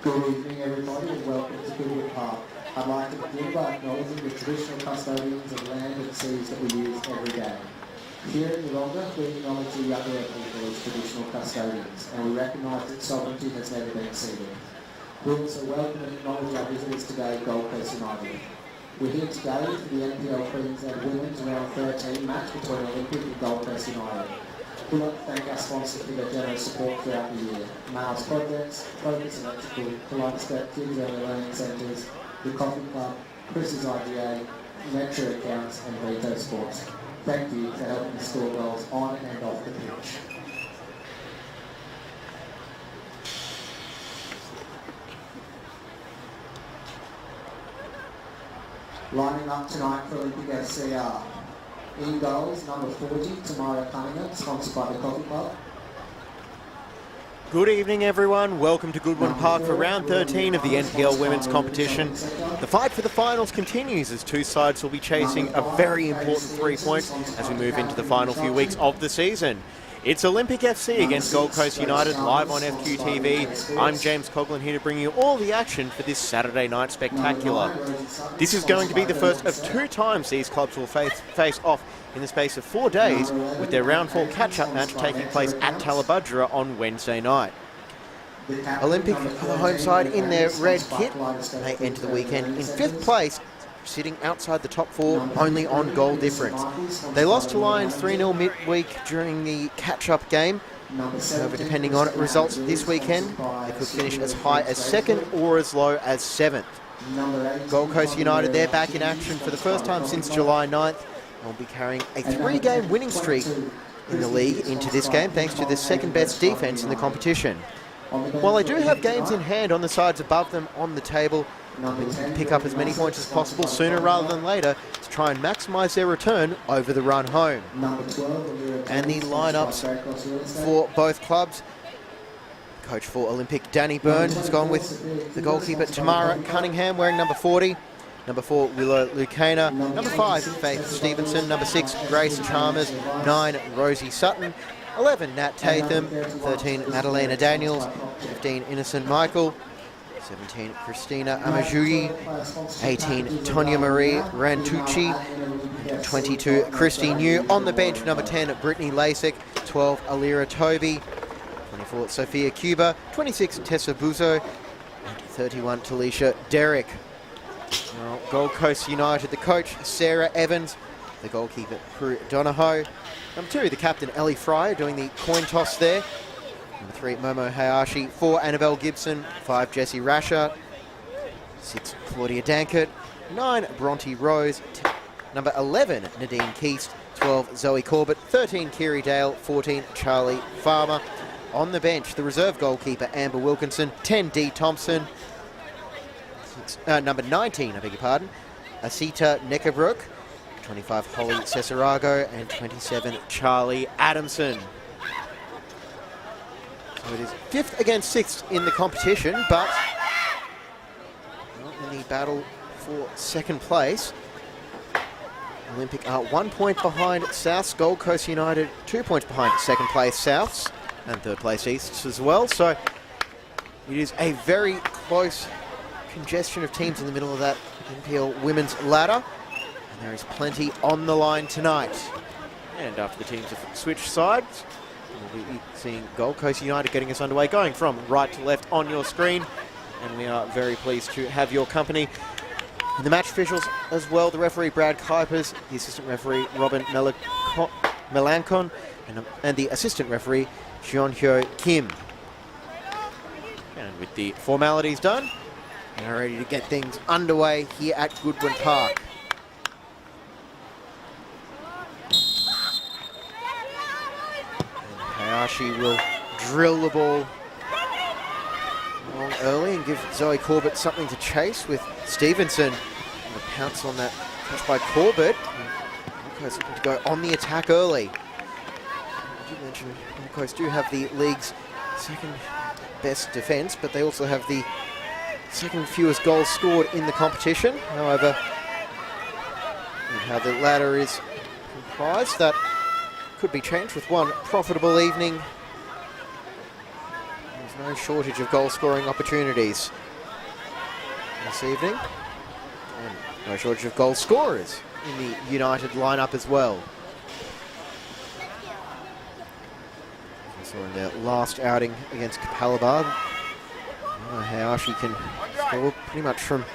Good evening, everybody, and welcome to Goodwood Park. I'd like to begin by acknowledging the traditional custodians of land and seas that we use every day. Here in Yeronga, we acknowledge the Yagara people as traditional custodians, and we recognise that sovereignty has never been ceded. We also welcome and acknowledge our visitors today, Gold Coast United. We're here today for the NPL Queensland Women's Round 13 match between Olympic and Gold Coast United. We'd like to thank our sponsors for their generous support throughout the year. Miles Projects, Focus Electrical, Polite Step, Kids Early Learning Centres, The Coffee Club, Chris's IGA, Metro Accounts and Vito Sports. Thank you for helping us score goals on and off the pitch. Lining up tonight for Olympic FCR. In goals, number 40, Tamara Cunningham, sponsored by the Coffee Club. Good evening, everyone. Welcome to Goodwin Park for round 13 of the NPL women's competition. The fight for the finals continues as two sides will be chasing a very important 3 points as we move into the final few weeks of the season. It's Olympic FC against Gold Coast United live on FQTV. I'm James Coughlin here to bring you all the action for this Saturday night spectacular. This is going to be the first of 2 times these clubs will face off in the space of 4 days, with their round 4 catch-up match taking place at Talabudgera on Wednesday night. Olympic are the home side in their red kit. They enter the weekend in 5th place, sitting outside the top 4 only on goal difference. They lost to Lions 3-0 midweek during the catch-up game. However, depending on results this weekend, they could finish as high as 2nd or as low as 7th. Gold Coast United, they're back in action for the first time since July 9th. They'll be carrying a 3-game winning streak in the league into this game, thanks to the second best defence in the competition. While they do have games in hand on the sides above them on the table, they pick up as many points as possible sooner rather than later to try and maximise their return over the run home. And the lineups for both clubs. Coach for Olympic, Danny Byrne, has gone with the goalkeeper Tamara Cunningham, wearing number 40. Number 4, Willow Lucana. Number 5, Faith Stevenson. Number 6, Grace Chalmers. 9, Rosie Sutton. 11, Nat Tatham. 13, Madalena Daniels. 15, Innocent Michael. 17, Christina Amajuyi. 18, Tonya Marie Rantucci. 22, Christy New. On the bench, number 10, Brittany Lasik. 12, Alira Toby. 24, Sophia Cuba. 26, Tessa Buzo. And 31, Talisha Derrick. Well, Gold Coast United, the coach, Sarah Evans. The goalkeeper, Prue Donahoe. Number 2, the captain, Ellie Fryer, doing the coin toss there. Number 3, Momo Hayashi. 4, Annabelle Gibson. 5, Jessie Rasher. 6, Claudia Dankert. 9, Bronte Rose. Number 11, Nadine Keast. 12, Zoe Corbett. 13, Kiri Dale. 14, Charlie Farmer. On the bench, the reserve goalkeeper, Amber Wilkinson. 10, Dee Thompson. Number 19, I beg your pardon, Asita Neckerbrook. 25, Holly Cesarago. And 27, Charlie Adamson. So it is 5th against 6th in the competition, but not in the battle for 2nd place. Olympic are 1 point behind Souths. Gold Coast United 2 points behind 2nd place Souths and 3rd place Easts as well. So it is a very close congestion of teams in the middle of that NPL women's ladder, and there is plenty on the line tonight. And after the teams have switched sides, we'll be seeing Gold Coast United getting us underway, going from right to left on your screen, and we are very pleased to have your company. And the match officials as well, the referee Brad Kuipers, the assistant referee Robin Melancon, and the assistant referee Jeon-Hyo Kim. And with the formalities done, we are ready to get things underway here at Goodwin Park. Hayashi will drill the ball long early and give Zoe Corbett something to chase with Stevenson. And the pounce on that catch by Corbett. Broncos looking to go on the attack early. As you mentioned, Broncos do have the league's second best defence, but they also have the second fewest goals scored in the competition. However, how the latter is comprised, that could be changed with one profitable evening. There's no shortage of goal scoring opportunities this evening, and no shortage of goal scorers in the United lineup as well. As we saw in their last outing against Capalaba, Hayashi can score pretty much from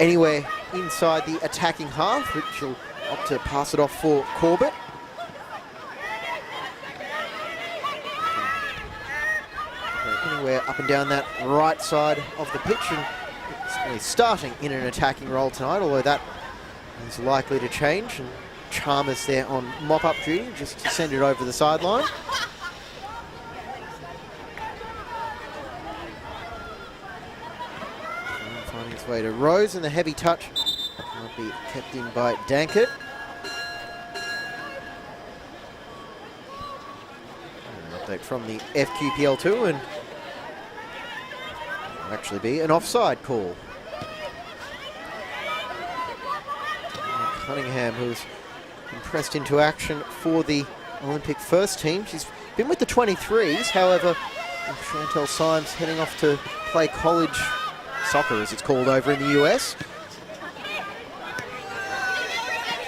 anywhere inside the attacking half, which will opt to pass it off for Corbett. Anywhere up and down that right side of the pitch, and it's really starting in an attacking role tonight, although that is likely to change. And Chalmers there on mop-up duty, just to send it over the sideline. Finding its way to Rose, and the heavy touch might be kept in by Dankert. An update from the FQPL2, and it'll actually be an offside call. Cunningham, who's been pressed into action for the Olympic first team. She's been with the 23s, however, Chantel Symes heading off to play college soccer, as it's called over in the US.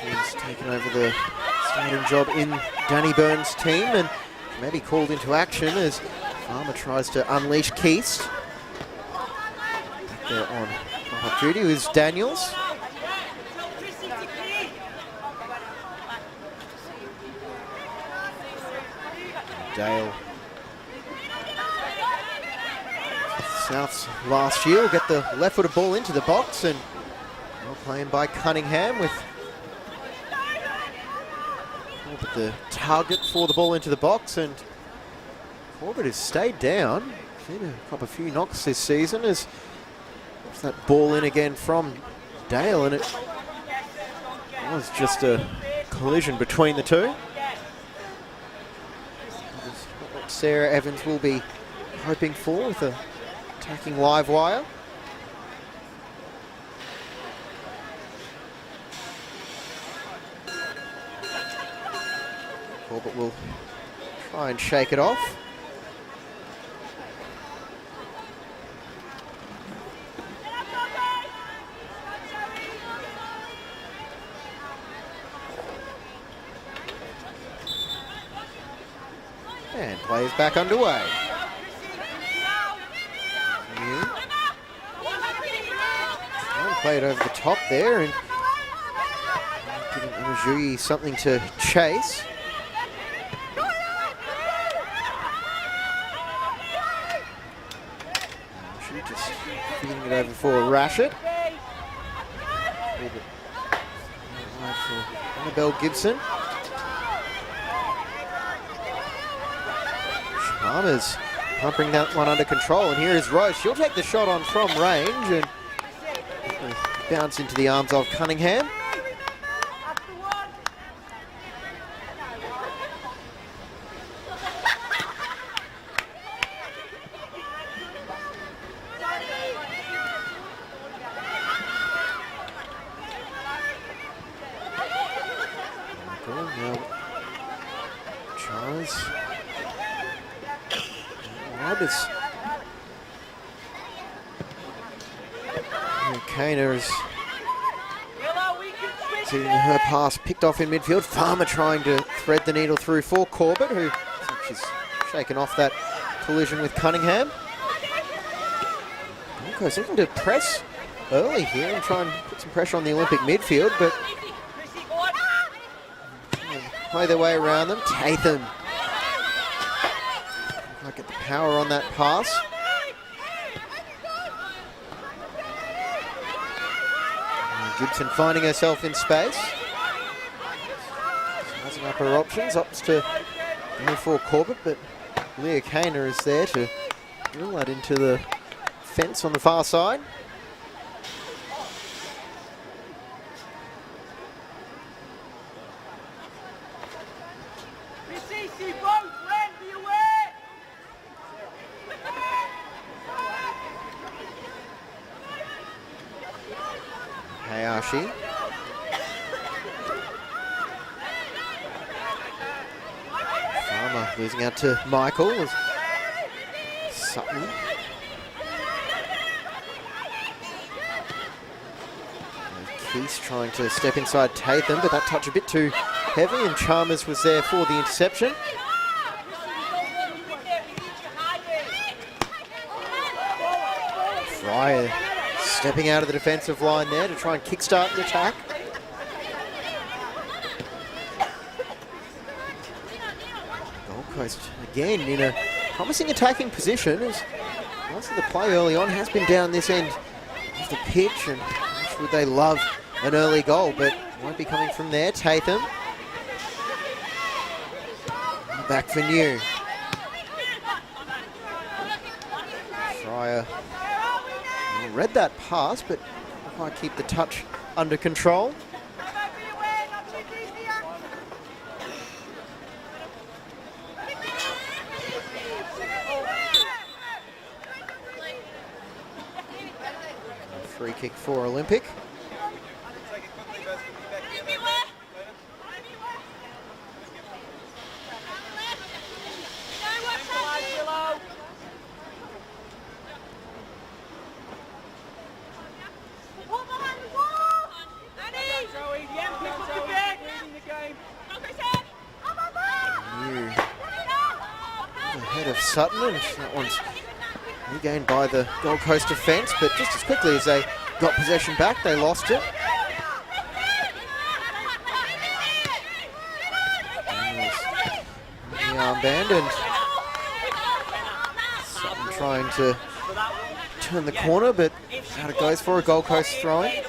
She's taken over the starting job in Danny Burns' team, and may be called into action as Farmer tries to unleash Keast. Back there on top duty is Daniels. Dale. Souths last year will get the left-footed ball into the box, and well playing by Cunningham with the target for the ball into the box, and Corbett has stayed down. Seen a couple of few knocks this season as that ball in again from Dale, and it was just a collision between the two. What Sarah Evans will be hoping for with a attacking live wire. Corbett will try and shake it off. And play is back underway. Played over the top there and giving Imajui something to chase. She just feeding it over for Rashid. For Annabelle Gibson. Chalmers can't bring that one under control, and here is Rose. She'll take the shot on from range and bounce into the arms of Cunningham. Now, Charles. Roberts. Kana is seeing her pass picked off in midfield. Farmer trying to thread the needle through for Corbett, who she's shaken off that collision with Cunningham. Broncos looking to press early here and try and put some pressure on the Olympic midfield, but play their way around them. Tatham might get the power on that pass. Gibson finding herself in space. Sizing up her options, opts to go for Corbett, but Leah Kaner is there to drill that into the fence on the far side. Hayashi. Farmer losing out to Michael. As Sutton. Keith trying to step inside Tatham, but that touch a bit too heavy, and Chalmers was there for the interception. Fryer stepping out of the defensive line there to try and kickstart the attack. Gold Coast again in a promising attacking position, as most of the play early on has been down this end of the pitch, and I'm sure they love an early goal, but won't be coming from there. Tatham. Back for New. Fryer read that pass, but might keep the touch under control. Free kick for Olympic. Ahead of Sutton, and that one's regained by the Gold Coast defence, but just as quickly as they got possession back, they lost it. The armband, and Sutton trying to turn the corner, but out it goes for a Gold Coast throw-in.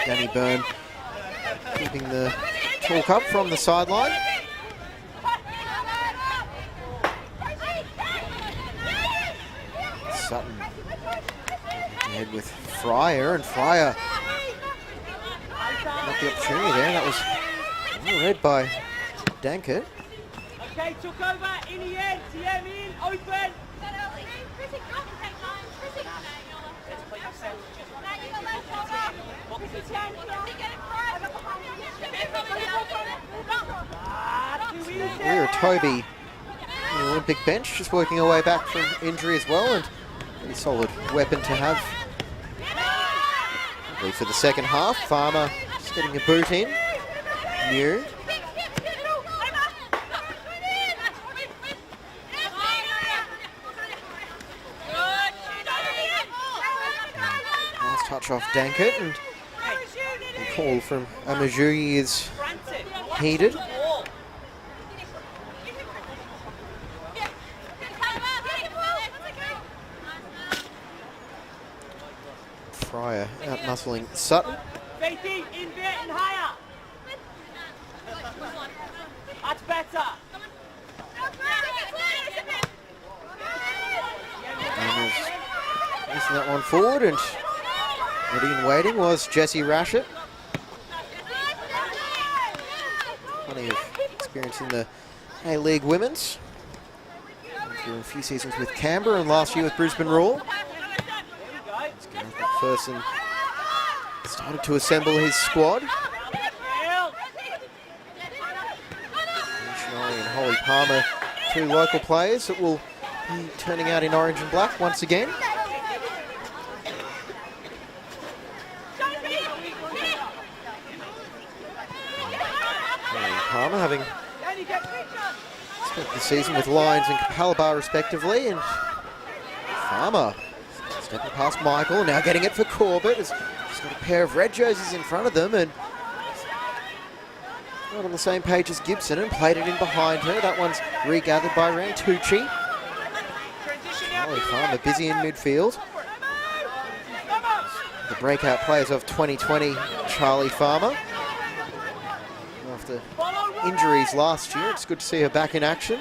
Danny Byrne keeping the talk up from the sideline. Sutton ahead with Fryer, and Fryer got the opportunity there. That was well read by Dankert. Okay, took over in the end. TM in, open. We're Toby on the Olympic bench, just working our way back from injury as well, and a pretty solid weapon to have. Ready for the second half. Farmer just getting a boot in. New. Nice touch off Dankert, and the call from Amajui is heeded. Fryer out-muscling Sutton. In there and higher. That's better. Missing that one forward, and ready and waiting was Jesse Rashett. Plenty of experience in the A-League Women's. Through a few seasons with Canberra and last year with Brisbane Roar. Ferguson started to assemble his squad. Missionary and Holly Palmer, two local players that will be turning out in orange and black once again. Holly Palmer having spent the season with Lions and Capalaba respectively, and Farmer stepping past Michael, now getting it for Corbett. He's got a pair of red jerseys in front of them, and not on the same page as Gibson, and played it in behind her. That one's regathered by Rantucci. Holly Farmer busy in midfield. The breakout players of 2020, Charlie Farmer. After injuries last year. It's good to see her back in action.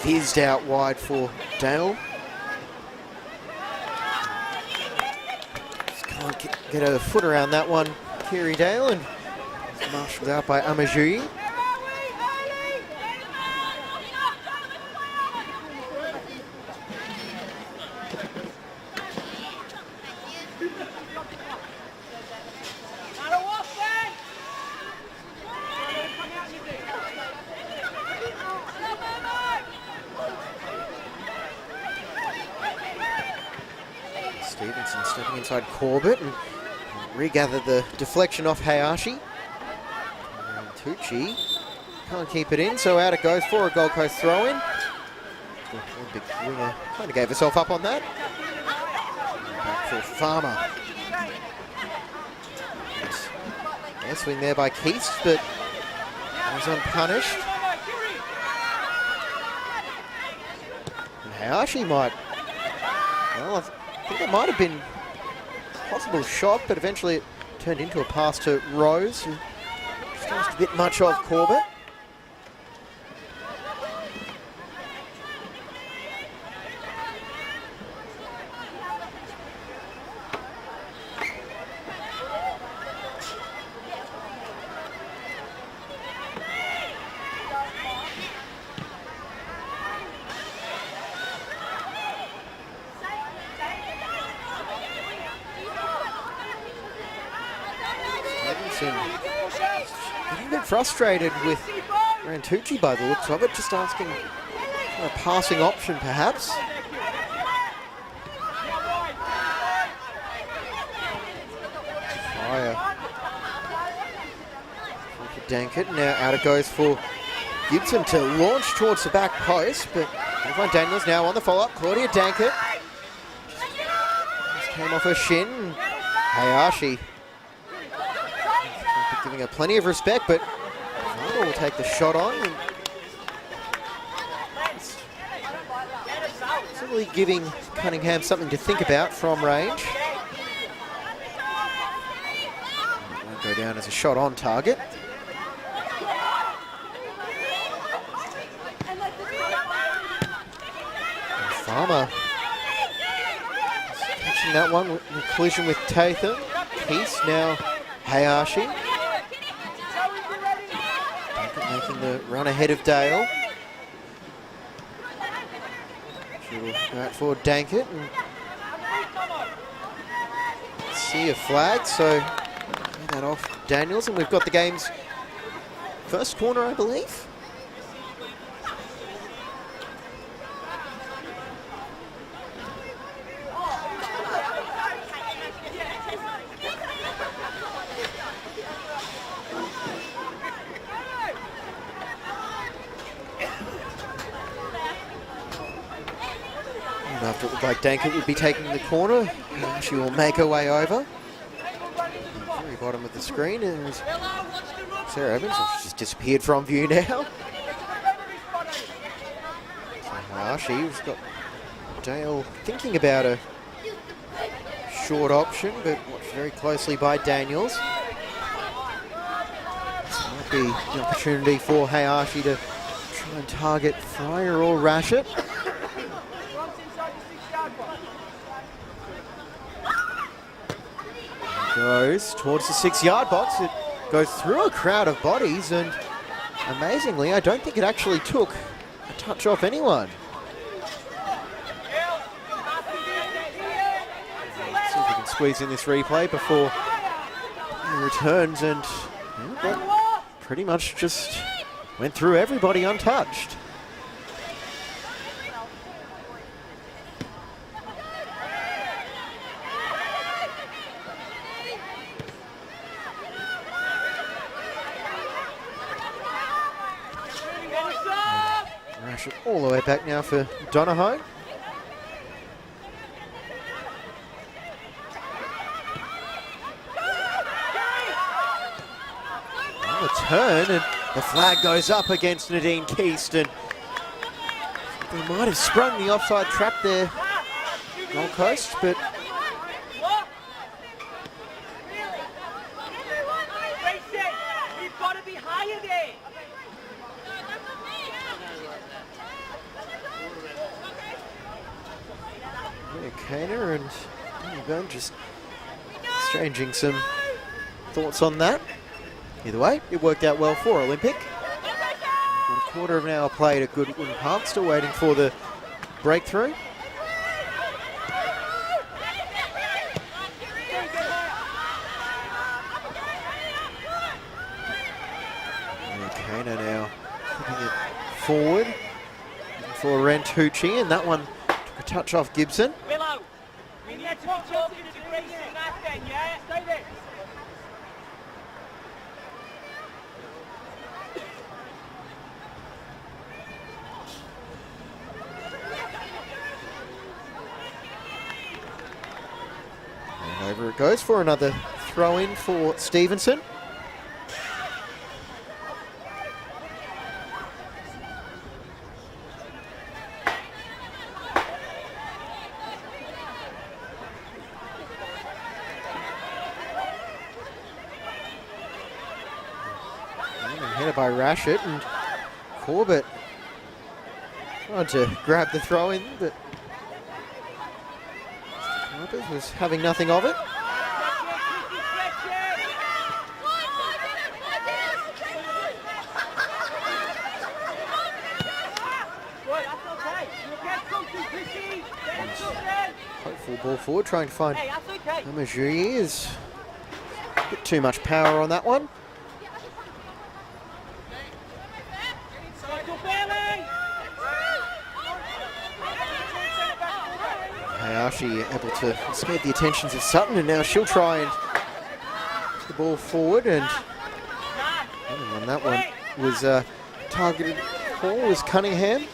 Fizzed out wide for Dale. Just can't get her foot around that one, Kiri Dale, and it's marshalled out by Amajui. Stevenson stepping inside Corbett and regathered the deflection off Hayashi. And Tucci can't keep it in, so out it goes for a Gold Coast throw-in. The Olympic winger kind of gave herself up on that. Back for Farmer. Yeah, swing there by Keast, but was unpunished. And Hayashi might, well, I think that might have been a possible shot, but eventually it turned into a pass to Rose, who just asked a bit much of Corbett. Getting a bit frustrated with Rantucci by the looks of it, just asking for a passing option perhaps. Fire for Dankert, now out it goes for Gibson to launch towards the back post, but Evelyn Daniels now on the follow-up. Claudia Dankert just came off her shin. Hayashi giving her plenty of respect, but Farmer will take the shot on. And certainly giving Cunningham something to think about from range. It won't go down as a shot on target. And Farmer catching that one in collision with Tatham. Keast now Hayashi. Making the run ahead of Dale. She will go out for Dankert and see a flag, so get that off Daniels, and we've got the game's first corner, I believe. After it looked like Dankert would be taking the corner, she will make her way over. Very bottom of the screen is Sarah Evans, who's just disappeared from view now. So Hayashi's got Dale thinking about a short option, but watched very closely by Daniels. This might be the opportunity for Hayashi to try and target Fryer or Rashid. Goes towards the 6-yard box. It goes through a crowd of bodies, and amazingly, I don't think it actually took a touch off anyone. Let's see if we can squeeze in this replay before he returns, and that pretty much just went through everybody untouched. All the way back now for Donahoe. On the turn, and the flag goes up against Nadine Keast, and They might have sprung the offside trap there, Gold Coast, but You've got to be higher there. Kana and Burn just exchanging some thoughts on that. Either way, it worked out well for Olympic. With a quarter of an hour played at Goodwin Park, still waiting for the breakthrough. Kana now putting it forward for Rantucci, and that one took a touch off Gibson. Willow, we need to be talking to Grace in that then, yeah? Stay there. And over it goes for another throw-in for Stevenson. Headed by Rashid, and Corbett tried to grab the throw-in, but Corbett was having nothing of it. Hopeful ball forward, trying to find Amajui. Is a bit too much power on that one. Hayashi able to escape the attentions of Sutton, and now she'll try and put the ball forward, and that one was targeted for was Cunningham.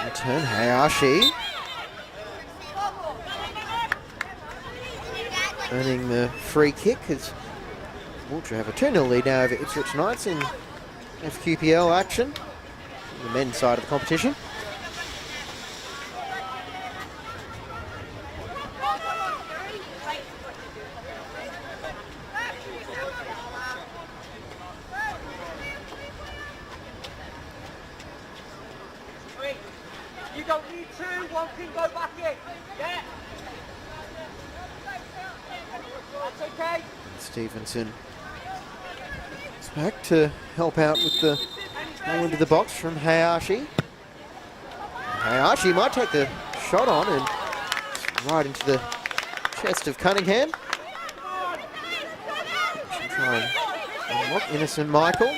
Return Hayashi. Earning the free kick as Wiltshire have a 2-0 lead now over Ipswich Knights in FQPL action, the men's side of the competition. You don't need two, one can go back in. Yeah. That's okay. Stevenson is back to help out with the ball into the box from Hayashi. Hayashi might take the shot on and right into the chest of Cunningham. She'll try and unlock Innocent Michael.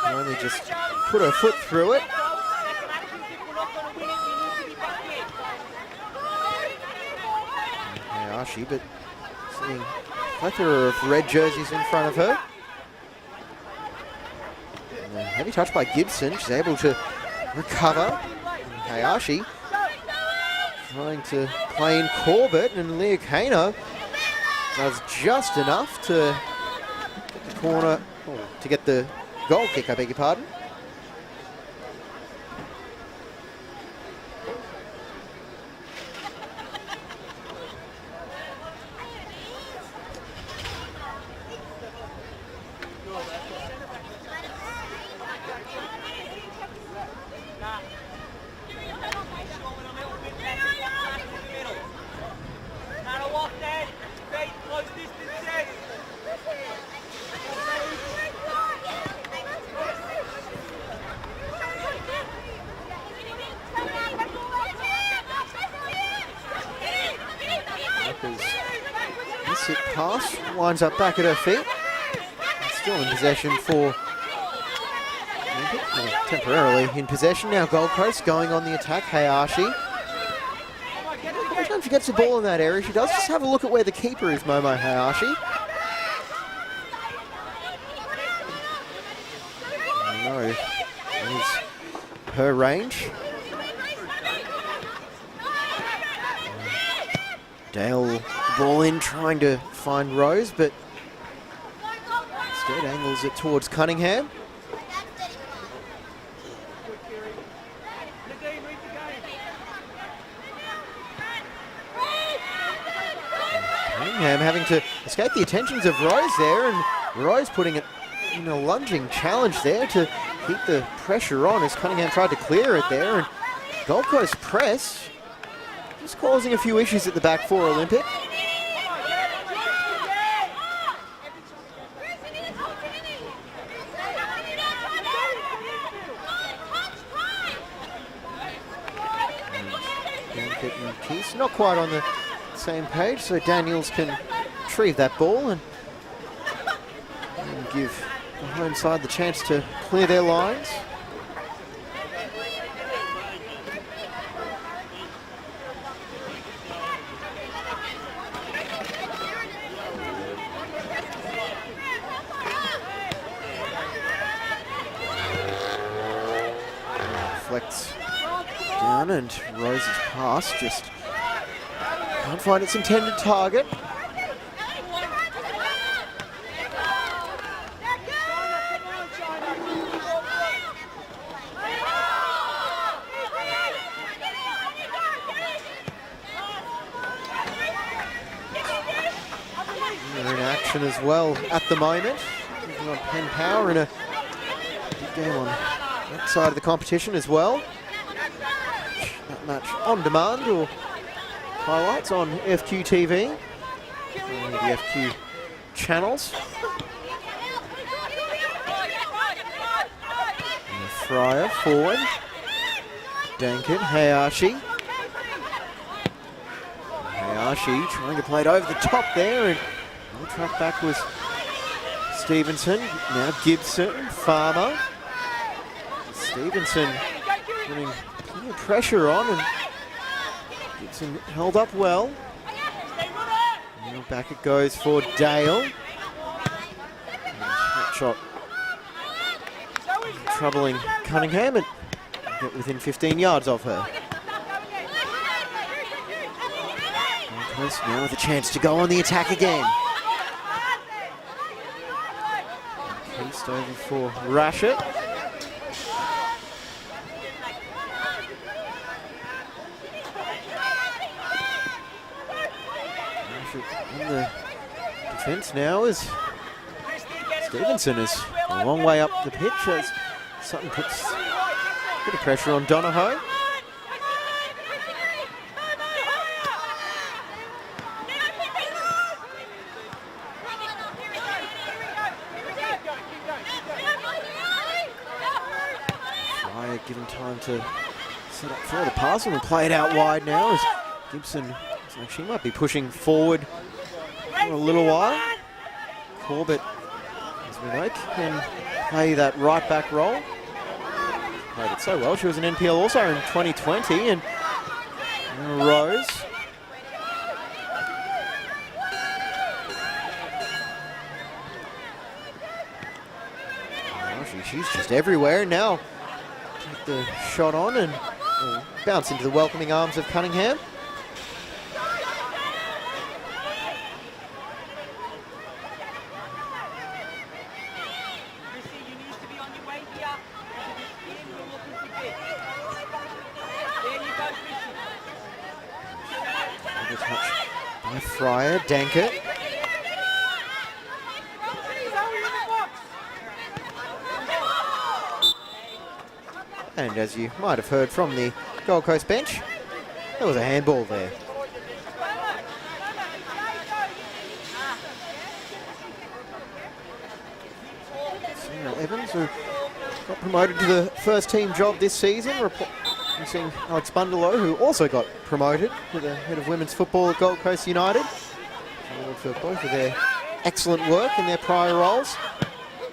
Can only just put her foot through it. Hayashi, but seeing a plethora of red jerseys in front of her. And a heavy touch by Gibson. She's able to recover. And Hayashi trying to play in Corbett, and Leah Kano does just enough to get the corner, to get the goal kick, I beg your pardon. This hit pass winds up back at her feet. Still in possession for temporarily in possession. Now Gold Coast going on the attack. Hayashi. Every time she gets the ball in that area, she does just have a look at where the keeper is, Momo Hayashi. No, her range. Dale, the ball in, trying to find Rose, but instead angles it towards Cunningham. Cunningham having to escape the attentions of Rose there, and Rose putting it in a lunging challenge there to keep the pressure on as Cunningham tried to clear it there, and Gold Coast press just causing a few issues at the back for Olympic. And Keith not quite on the same page, so Daniels can retrieve that ball and give the home side the chance to clear their lines. Reflects down, and Rose's pass just can't find its intended target. They're in action as well at the moment. Taking on Penn Power in a big game on that side of the competition as well. That match on demand or highlights on FQ TV, the FQ channels. And Fryer forward. Dankert, Hayashi. Hayashi trying to play it over the top there, and the track back was Stevenson. Now Gibson, Farmer. Stevenson putting plenty of pressure on, and Gibson held up well. Now back it goes for Dale. That shot troubling Cunningham, and get within 15 yards of her. Now with a chance to go on the attack again. East over for Rashid. In the defence now is Stevenson is a long way up the pitch as Sutton puts a bit of pressure on Donahoe. Fryer given time to set up for the pass and play it out wide now as Gibson. Like she might be pushing forward for a little while. Corbett, as we know, can play that right back role. Played it so well. She was an NPL also in 2020, and Rose. She's just everywhere now. Take the shot on and bounce into the welcoming arms of Cunningham. By Fryer, Dankert. And as you might have heard from the Gold Coast bench, there was a handball there. Samuel Evans, who got promoted to the first team job this season, replacing Alex Bundelow, who also got promoted to the head of women's football at Gold Coast United. For both of their excellent work in their prior roles.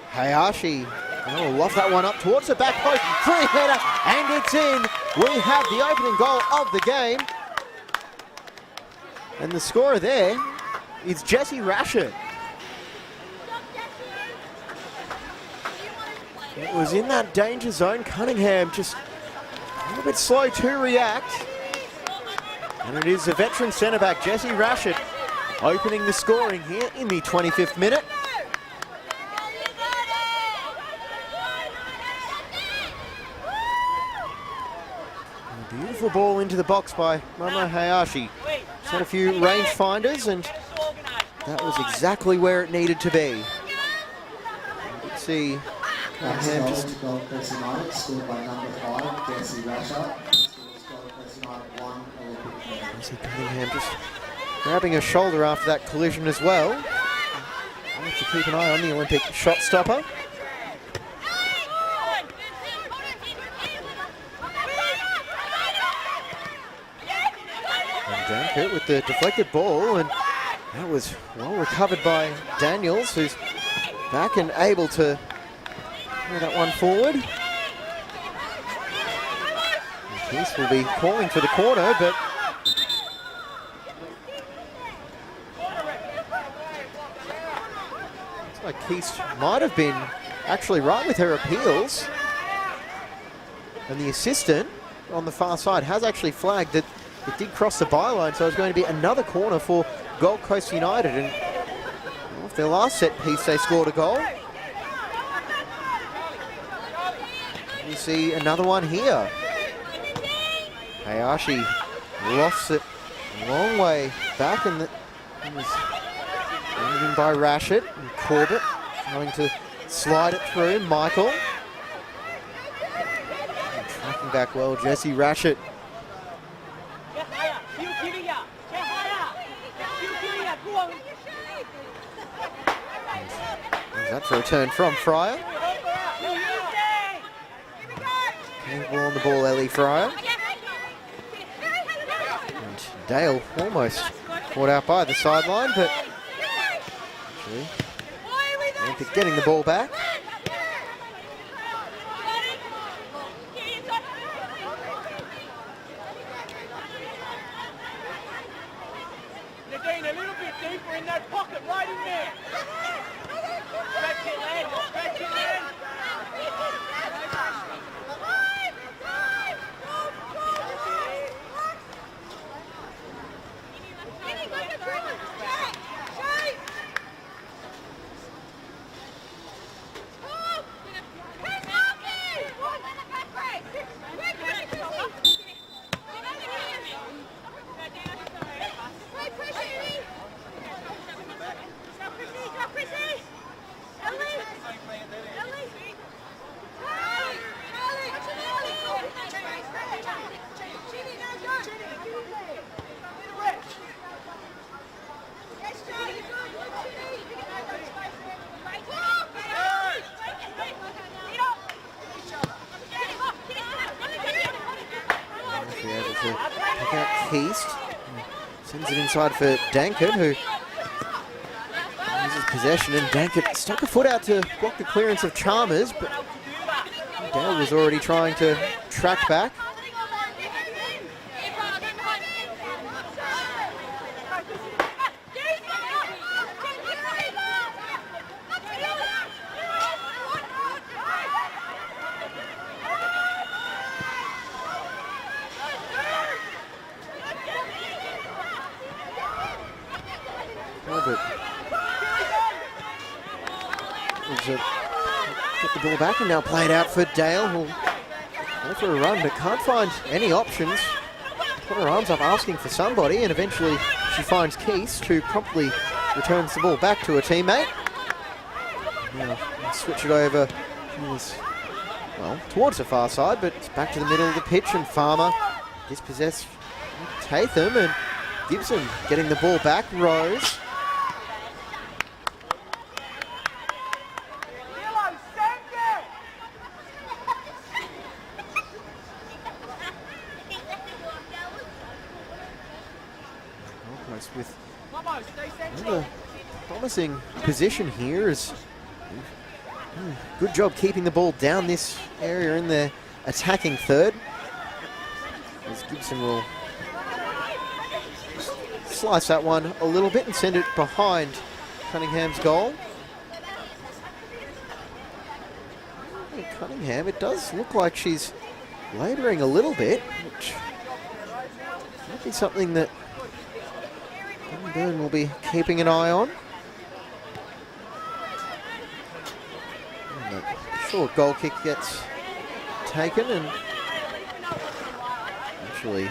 Hayashi, oh, loft that one up towards the back post, three-header, and it's in. We have the opening goal of the game. And the scorer there is Jessie Rashid. It was in that danger zone. Cunningham just little bit slow to react. And it is the veteran centre-back, Jesse Rashid, opening the scoring here in the 25th minute. A beautiful ball into the box by Momo Hayashi. Just had a few range finders, and that was exactly where it needed to be. You can see That's Cunningham goal just to Gold Coast United, scored by number 5, Jesse Rasher. Scores Gold Coast United 1 Olympic medal. see Cunningham just grabbing a shoulder after that collision as well. I'll have to keep an eye on the Olympic shot stopper. And Dankert with the deflected ball, and that was well recovered by Daniels, who's back and able to throw that one forward. And Keith will be calling for the corner, but looks like Keith might have been actually right with her appeals. And the assistant on the far side has actually flagged that it did cross the byline, so it's going to be another corner for Gold Coast United. And well, off their last set piece, they scored a goal. You see another one here. Hayashi lost it a long way back, and it was run in by Rashid, and Corbett trying to slide it through. Michael. And tracking back well, Jesse Rashid. That's a return from Fryer. Ball on the ball, Ellie Fryer. And Dale almost caught out by the sideline, but actually Olympic getting the ball back. They're getting a little bit deeper in that pocket, right in there. Stretch it, Len. Stretch it, Len. Pick out Keast. Sends it inside for Dankert, who loses possession, and Dankert stuck a foot out to block the clearance of Chalmers, but Dale was already trying to track back. Get the ball back and now play it out for Dale, who'll go for a run but can't find any options. Put her arms up asking for somebody, and eventually she finds Keast, who promptly returns the ball back to her teammate. Now switch it over towards the far side, but it's back to the middle of the pitch, and Farmer dispossessed Tatham, and Gibson getting the ball back. Rose. With another promising position here is good job keeping the ball down this area in the attacking third, as Gibson will slice that one a little bit and send it behind Cunningham's goal. Cunningham, it does look like she's labouring a little bit, which might be something that Burn will be keeping an eye on. And the short goal kick gets taken, and actually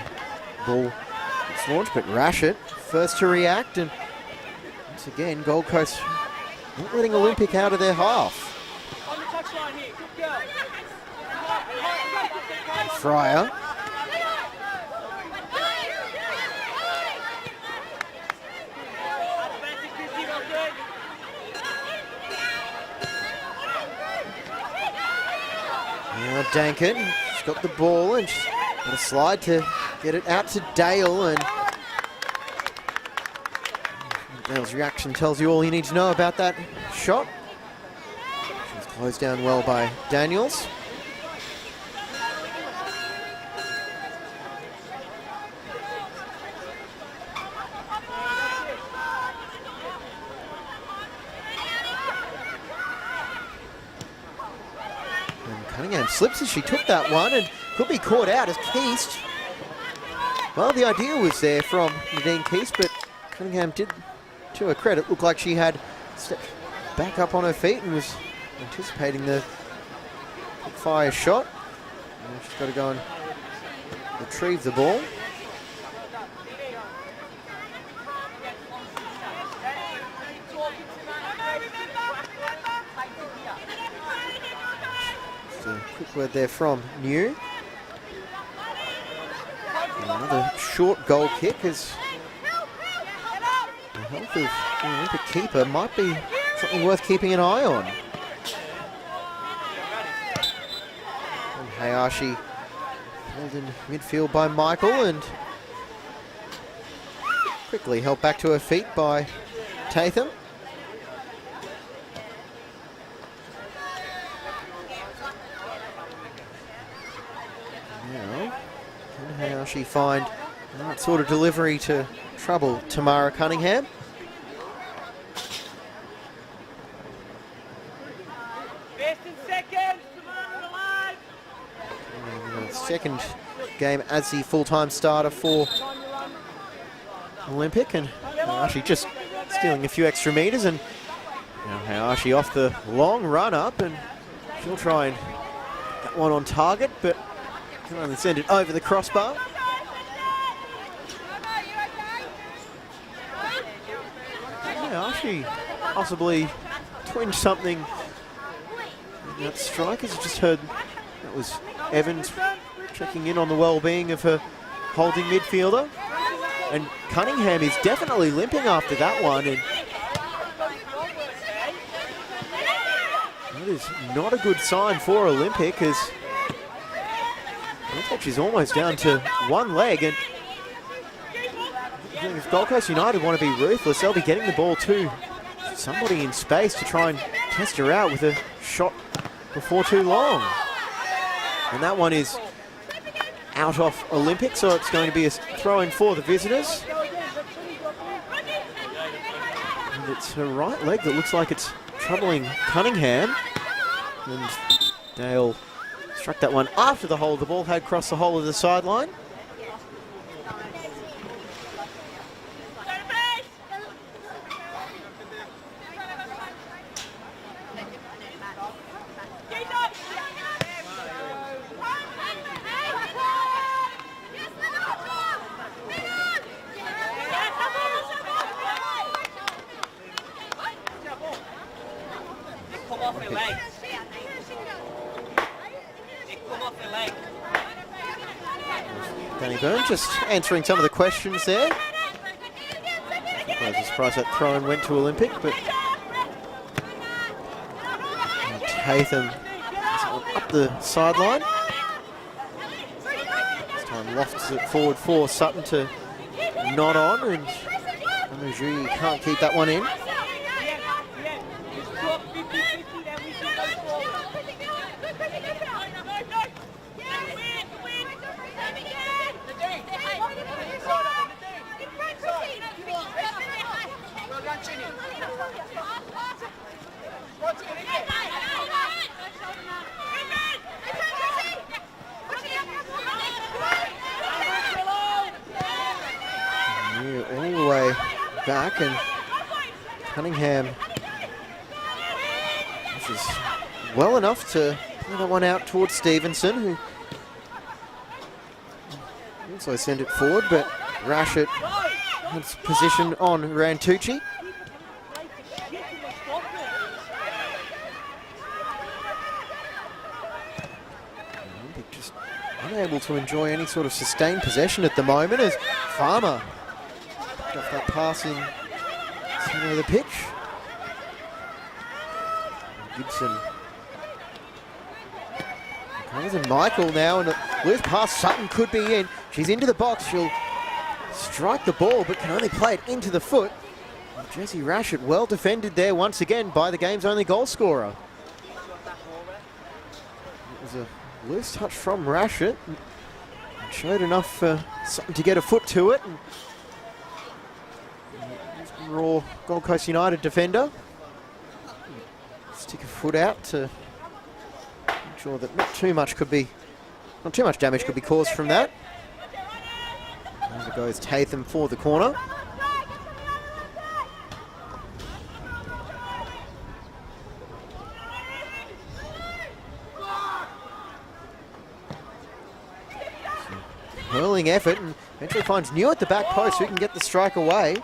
ball gets launched, but Rashid first to react, and once again Gold Coast not letting Olympic out of their half. On the touchline here, good girl. Fryer. Now Dankin, she's got the ball and she's got a slide to get it out to Dale, and Dale's reaction tells you all you need to know about that shot. She's closed down well by Daniels. Cunningham slips as she took that one and could be caught out as Keast. Well, the idea was there from Nadine Keast, but Cunningham did, to her credit, look like she had stepped back up on her feet and was anticipating the quick fire shot. And she's got to go and retrieve the ball. A quick word there from New. Another short goal kick as the health of the Olympic keeper might be something worth keeping an eye on. And Hayashi held in midfield by Michael and quickly helped back to her feet by Tatham. How she find that sort of delivery to trouble Tamara Cunningham. Best in seconds, Tamara alive. Second game as the full-time starter for Olympic, and Hayashi just stealing a few extra meters, and now Hayashi off the long run up, and she'll try and get one on target, but can only send it over the crossbar. Yeah, she possibly twinged something in that strike, as I just heard that was Evans checking in on the well-being of her holding midfielder. And Cunningham is definitely limping after that one, and that is not a good sign for Olympic, as looks like she's almost down to one leg, and if Gold Coast United want to be ruthless, they'll be getting the ball to somebody in space to try and test her out with a shot before too long. And that one is out off Olympic, so it's going to be a throw-in for the visitors. And it's her right leg that looks like it's troubling Cunningham. And Dale struck that one after the hole. The ball had crossed the hole of the sideline. Danny Byrne just answering some of the questions there. I was surprised that throw-in went to Olympic, but Tatham up the sideline. This time lofts it forward for Sutton to nod on, and Amoujou can't keep that one in. back, and Cunningham is well enough to play that one out towards Stevenson, who also sent it forward, but Rashid has position on Rantucci. Just unable to enjoy any sort of sustained possession at the moment as Farmer picked off that pass in center of the pitch. Gibson covers and Michael now, and a loose pass. Sutton could be in. She's into the box. She'll strike the ball, but can only play it into the foot. Jessie Rashid well defended there once again by the game's only goal scorer. It was a loose touch from Rashid. It showed enough for Sutton to get a foot to it. And raw Gold Coast United defender. Stick a foot out to ensure that not too much damage could be caused from that. Over goes Tatham for the corner. Hurling effort, and eventually finds New at the back post who can get the strike away.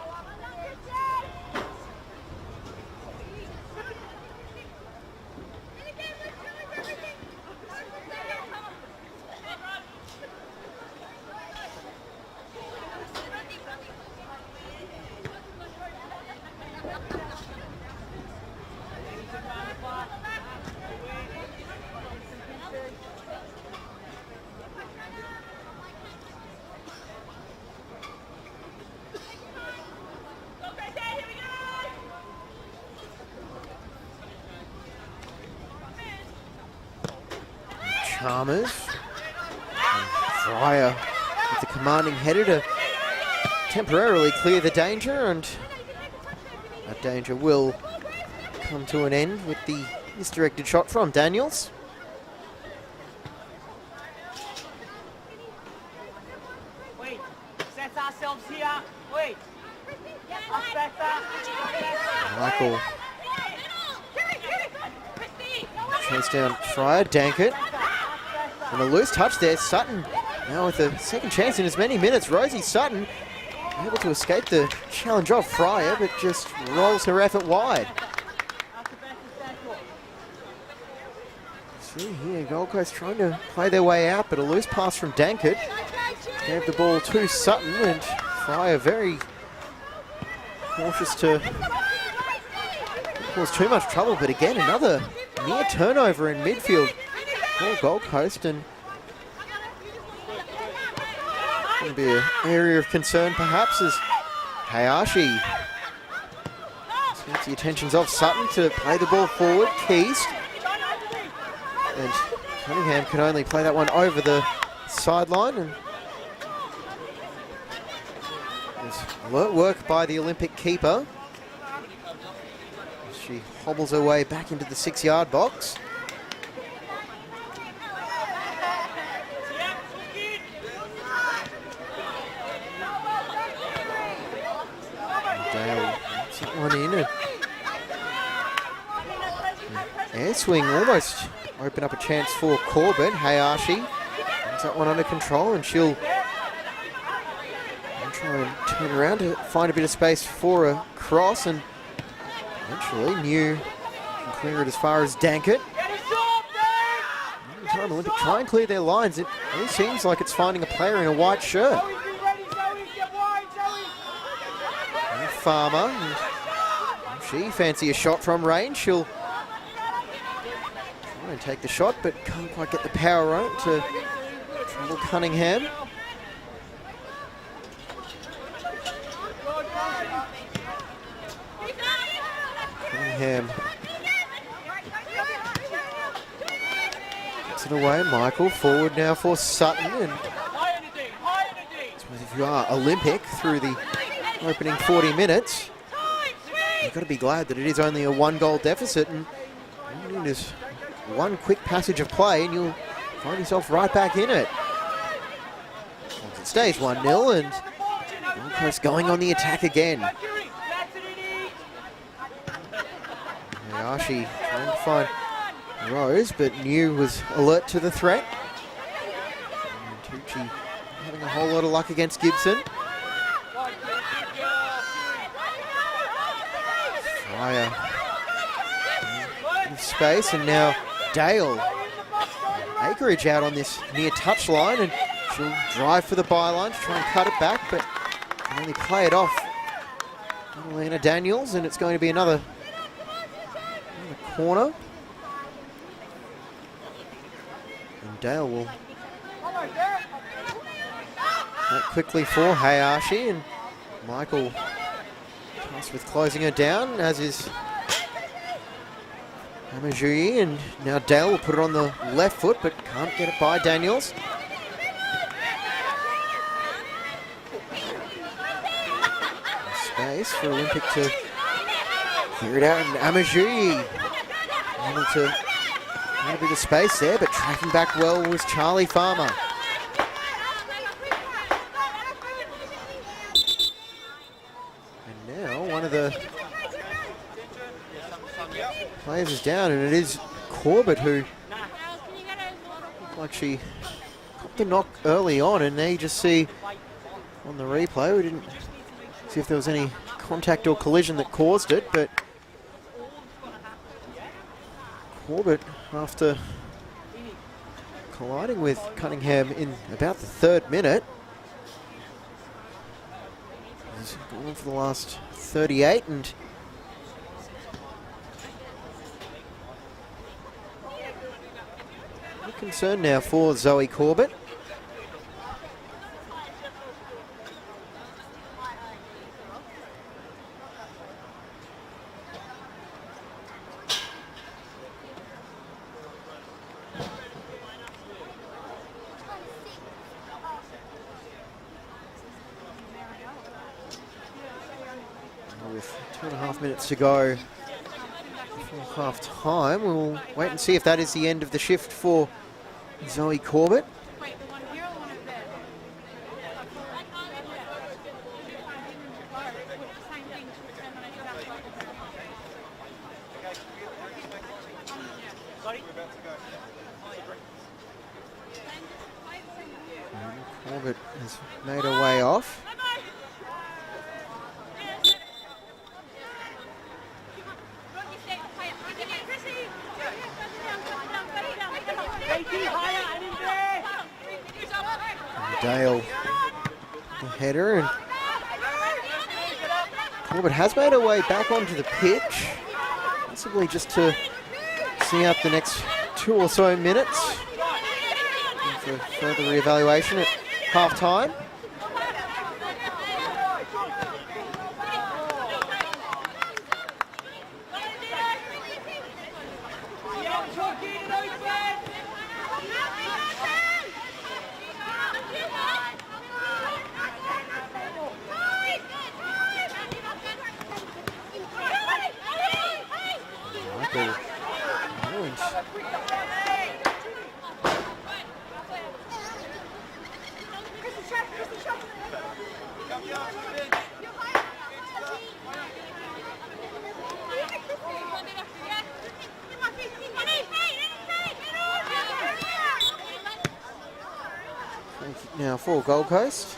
Chalmers. Fryer with the commanding header to temporarily clear the danger, and that danger will come to an end with the misdirected shot from Daniels. Wait, set ourselves here. Wait. Michael chase down Fryer, Dankert. And a loose touch there, Sutton now with a second chance in as many minutes. Rosie Sutton able to escape the challenge of Fryer, but just rolls her effort wide. See here, Gold Coast trying to play their way out, but a loose pass from Dankert gave the ball to Sutton, and Fryer very cautious to cause too much trouble, but again another near turnover in midfield for Gold Coast, and going to be an area of concern perhaps as Hayashi gets the attentions of Sutton to play the ball forward. Keys, and Cunningham can only play that one over the sideline, and there's alert work by the Olympic keeper. She hobbles her way back into the 6-yard box. Dale gets that one in. Air swing almost open up a chance for Corbett. Hayashi gets that one under control, and she'll try and turn around to find a bit of space for a cross, and eventually New can clear it as far as Dankert. Every time Olympic try and clear their lines, it really seems like it's finding a player in a white shirt. And Farmer, she fancy a shot from range. She'll try and take the shot, but can't quite get the power on it to trouble Cunningham. Cunningham gets it away. Michael forward now for Sutton, and if you are Olympic through the opening 40 minutes, you've got to be glad that it is only a 1-goal deficit, and all you need is one quick passage of play and you'll find yourself right back in it. Once it stays 1-0, and Gold Coast going on the attack again. Hayashi trying to find Rose, but New was alert to the threat. And Tucci having a whole lot of luck against Gibson. Fryer in space, and now Dale. Acreage out on this near touchline, and she'll drive for the byline to try and cut it back, but can only play it off Elena Daniels, and it's going to be another corner. And Dale will work quickly for Hayashi, and Michael tasked with closing her down, as is Amajui, and now Dale will put it on the left foot, but can't get it by Daniels. Space for Olympic to clear it out, and Amajui able to get a bit of space there, but tracking back well was Charlie Farmer. And now one of the players is down, and it is Corbett who looked like she got the knock early on, and there you just see on the replay, we didn't see if there was any contact or collision that caused it, but Corbett, after colliding with Cunningham in about the 3rd minute, has gone for the last 38, and concern now for Zoe Corbett. With 2.5 minutes to go before half time, we'll wait and see if that is the end of the shift for Zoe Corbett. Corbett has made her way off. Dale, the header, and Corbett has made her way back onto the pitch, possibly just to see out the next 2 or so minutes for further reevaluation at half time. Now for Gold Coast.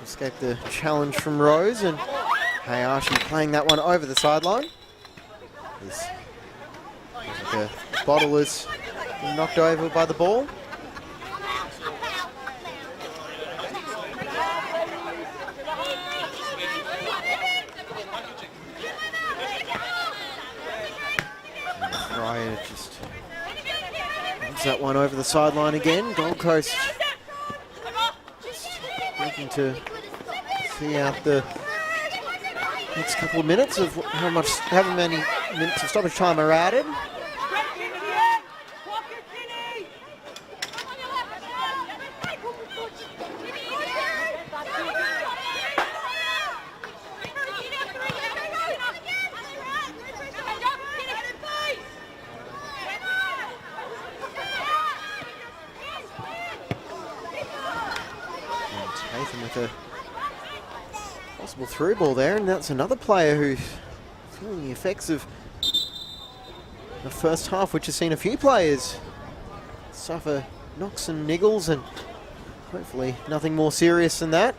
Escape the challenge from Rose, and Hayashi playing that one over the sideline. The bottle is knocked over by the ball. Ryan just that one over the sideline again. Gold Coast looking to see out the next couple of minutes of how many minutes of stoppage time are added. With a possible through ball there, and that's another player who's feeling the effects of the first half, which has seen a few players suffer knocks and niggles, and hopefully nothing more serious than that.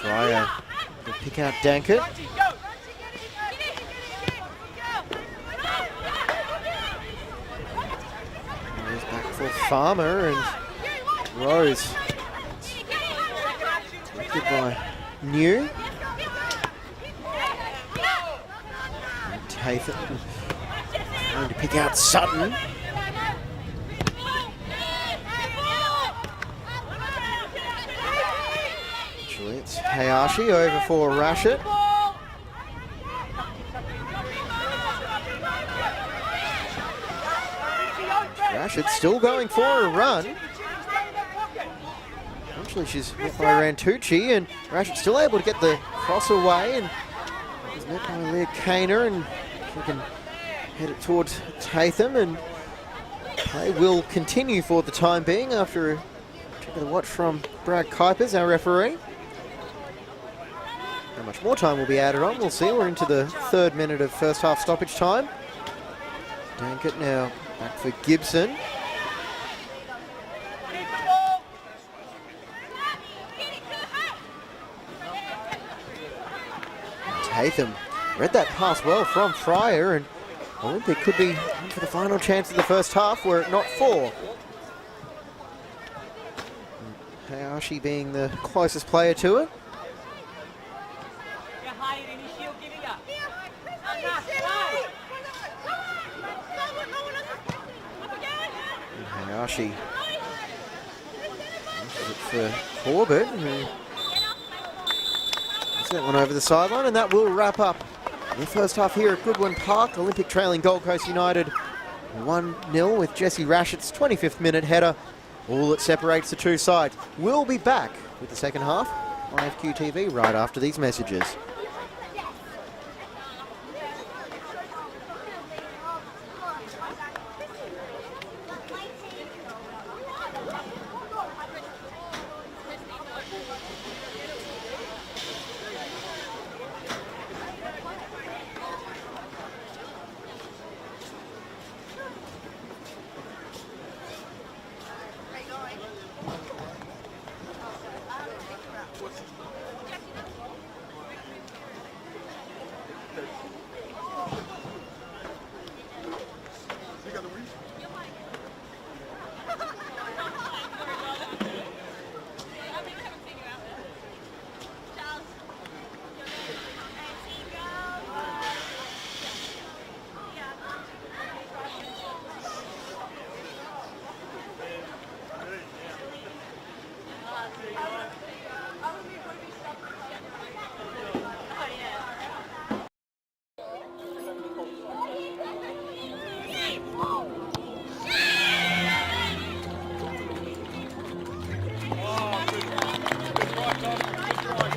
Fryer to pick out Dankert. Goes back for Farmer, and Rose. Good by New. And Tatham trying to pick out Sutton. It's Hayashi over for Rashid. Rashid still going for a run. Eventually she's met by Rantucci, and Rashid still able to get the cross away, and is met by Leah Kaner, and she can head it towards Tatham, and play will continue for the time being after a check of the watch from Brad Kuipers, our referee. How much more time will be added on, we'll see. We're into the 3rd minute of first half stoppage time. Dankert now back for Gibson. Tatham read that pass well from Fryer, and Olympic could be in for the final chance of the first half, were it not for Hayashi being the closest player to it. Hayashi pushes it for Corbett, who gets that one over the sideline, and that will wrap up the first half here at Goodwin Park. Olympic trailing Gold Coast United 1-0 with Jesse Rashid's 25th minute header. All that separates the two sides. We'll be back with the second half on FQTV right after these messages.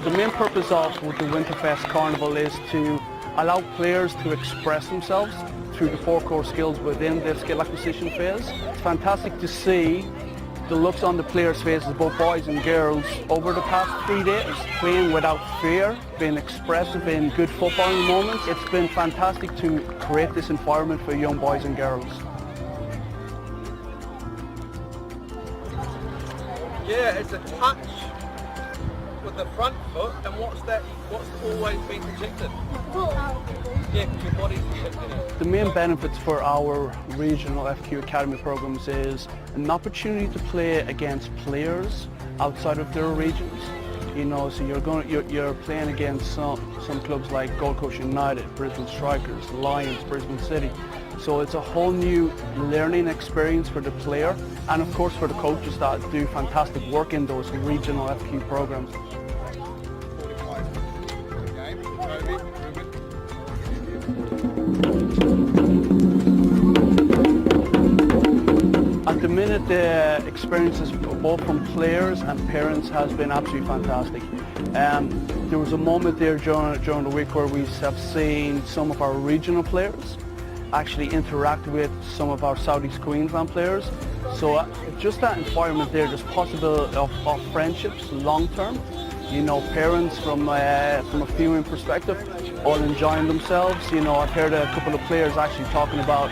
The main purpose of the Winterfest Carnival is to allow players to express themselves through the four-core skills within their skill acquisition phase. It's fantastic to see the looks on the players' faces, both boys and girls, over the past 3 days, playing without fear, being expressive in good footballing moments. It's been fantastic to create this environment for young boys and girls. Yeah, it's a touch with the front foot, and what's always been protected? Yeah, your body's protected it. The main benefits for our regional FQ Academy programs is an opportunity to play against players outside of their regions. You know, so you're playing against some clubs like Gold Coast United, Brisbane Strikers, Lions, Brisbane City. So it's a whole new learning experience for the player and of course for the coaches that do fantastic work in those regional FQ programs. At the minute, the experiences both from players and parents has been absolutely fantastic. There was a moment there during the week where we have seen some of our regional players actually interact with some of our Southeast Queensland players. So just that environment there, there's possibility of friendships long term. You know, parents from a viewing perspective, all enjoying themselves. You know, I've heard a couple of players actually talking about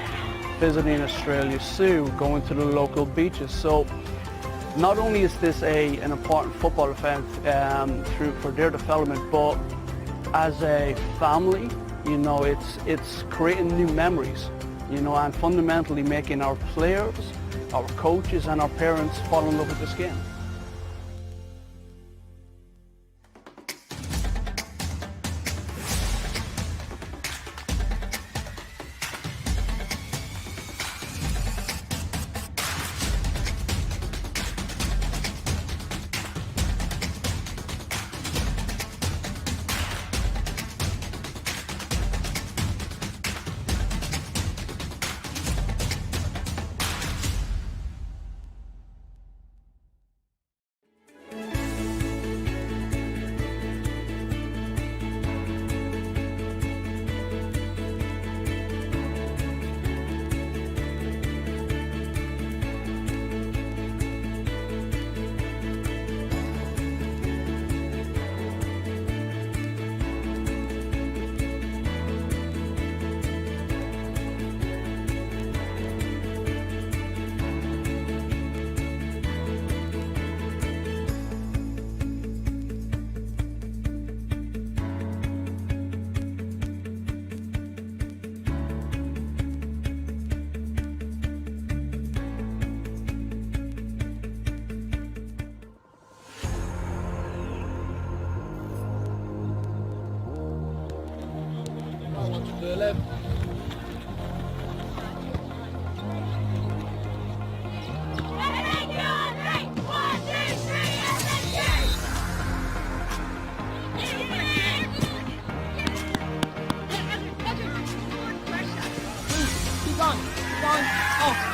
visiting Australia Zoo, going to the local beaches. So not only is this an important football event for their development, but as a family, you know, it's creating new memories, you know, and fundamentally making our players, our coaches and our parents fall in love with this game. To the left. Keep on. Oh.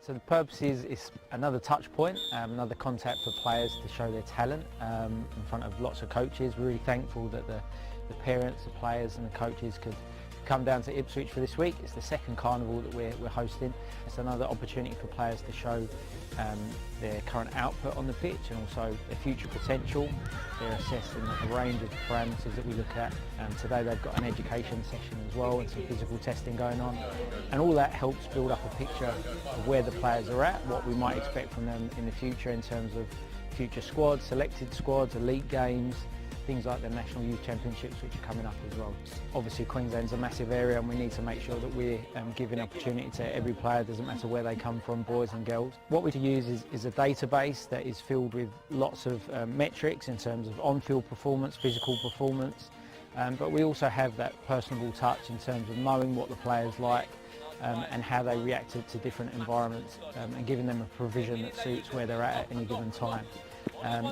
So the purpose is another touch point, another contact for players to show their talent in front of lots of coaches. We're really thankful that the parents, the players and the coaches could come down to Ipswich for this week. It's the second carnival that we're hosting. It's another opportunity for players to show their current output on the pitch and also their future potential. They're assessing a range of parameters that we look at. Today they've got an education session as well and some physical testing going on. And all that helps build up a picture of where the players are at, what we might expect from them in the future in terms of future squads, selected squads, elite games, things like the National Youth Championships which are coming up as well. Obviously Queensland's a massive area and we need to make sure that we're giving opportunity to every player, doesn't matter where they come from, boys and girls. What we use is a database that is filled with lots of metrics in terms of on-field performance, physical performance, but we also have that personable touch in terms of knowing what the players like and how they reacted to different environments and giving them a provision that suits where they're at any given time.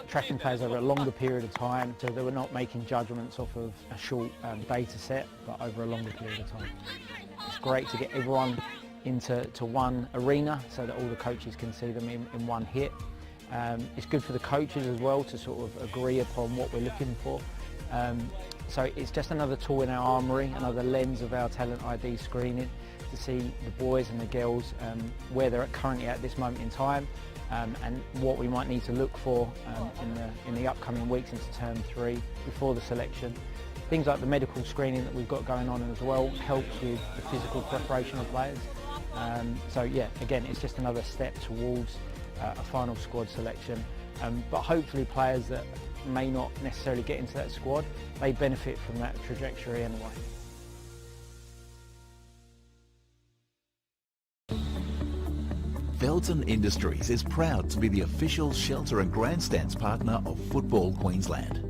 Tracking players over a longer period of time so that we're not making judgments off of a short data set but over a longer period of time. It's great to get everyone into one arena so that all the coaches can see them in one hit. It's good for the coaches as well to sort of agree upon what we're looking for. So it's just another tool in our armoury, another lens of our talent ID screening. to see the boys and the girls where they're currently at this moment in time, and what we might need to look for in the upcoming weeks into term 3 before the selection. Things like the medical screening that we've got going on as well helps with the physical preparation of players. So yeah, again, it's just another step towards a final squad selection. But hopefully players that may not necessarily get into that squad, they benefit from that trajectory anyway. Felton Industries is proud to be the official shelter and grandstands partner of Football Queensland.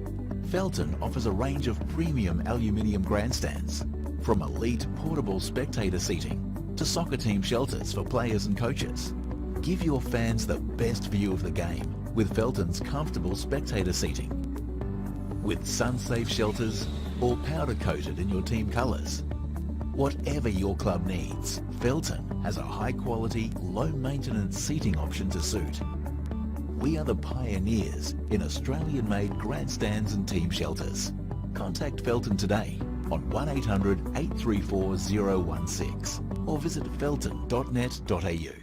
Felton offers a range of premium aluminium grandstands, from elite portable spectator seating to soccer team shelters for players and coaches. Give your fans the best view of the game with Felton's comfortable spectator seating. With sun-safe shelters or powder-coated in your team colours. Whatever your club needs, Felton has a high-quality, low-maintenance seating option to suit. We are the pioneers in Australian-made grandstands and team shelters. Contact Felton today on 1800 834 016 or visit felton.net.au.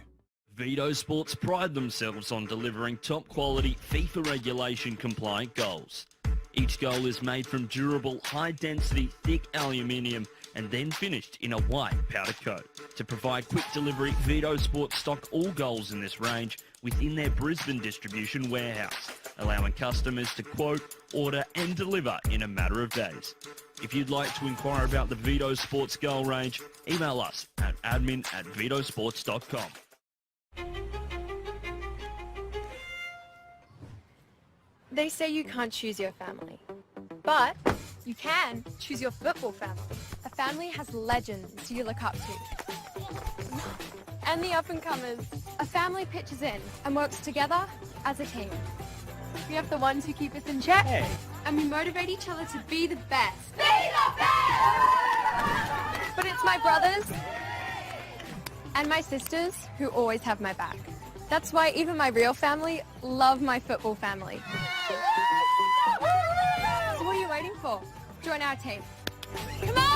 Vito Sports pride themselves on delivering top-quality FIFA regulation-compliant goals. Each goal is made from durable, high-density, thick aluminium and then finished in a white powder coat. To provide quick delivery, Vito Sports stock all goals in this range within their Brisbane distribution warehouse, allowing customers to quote, order and deliver in a matter of days. If you'd like to inquire about the Vito Sports goal range, email us at admin@vitosports.com. They say you can't choose your family, but you can choose your football family. A family has legends you look up to. And the up-and-comers. A family pitches in and works together as a team. We have the ones who keep us in check, and we motivate each other to be the best. Be the best! But it's my brothers and my sisters who always have my back. That's why even my real family love my football family. So what are you waiting for? Join our team. Come on!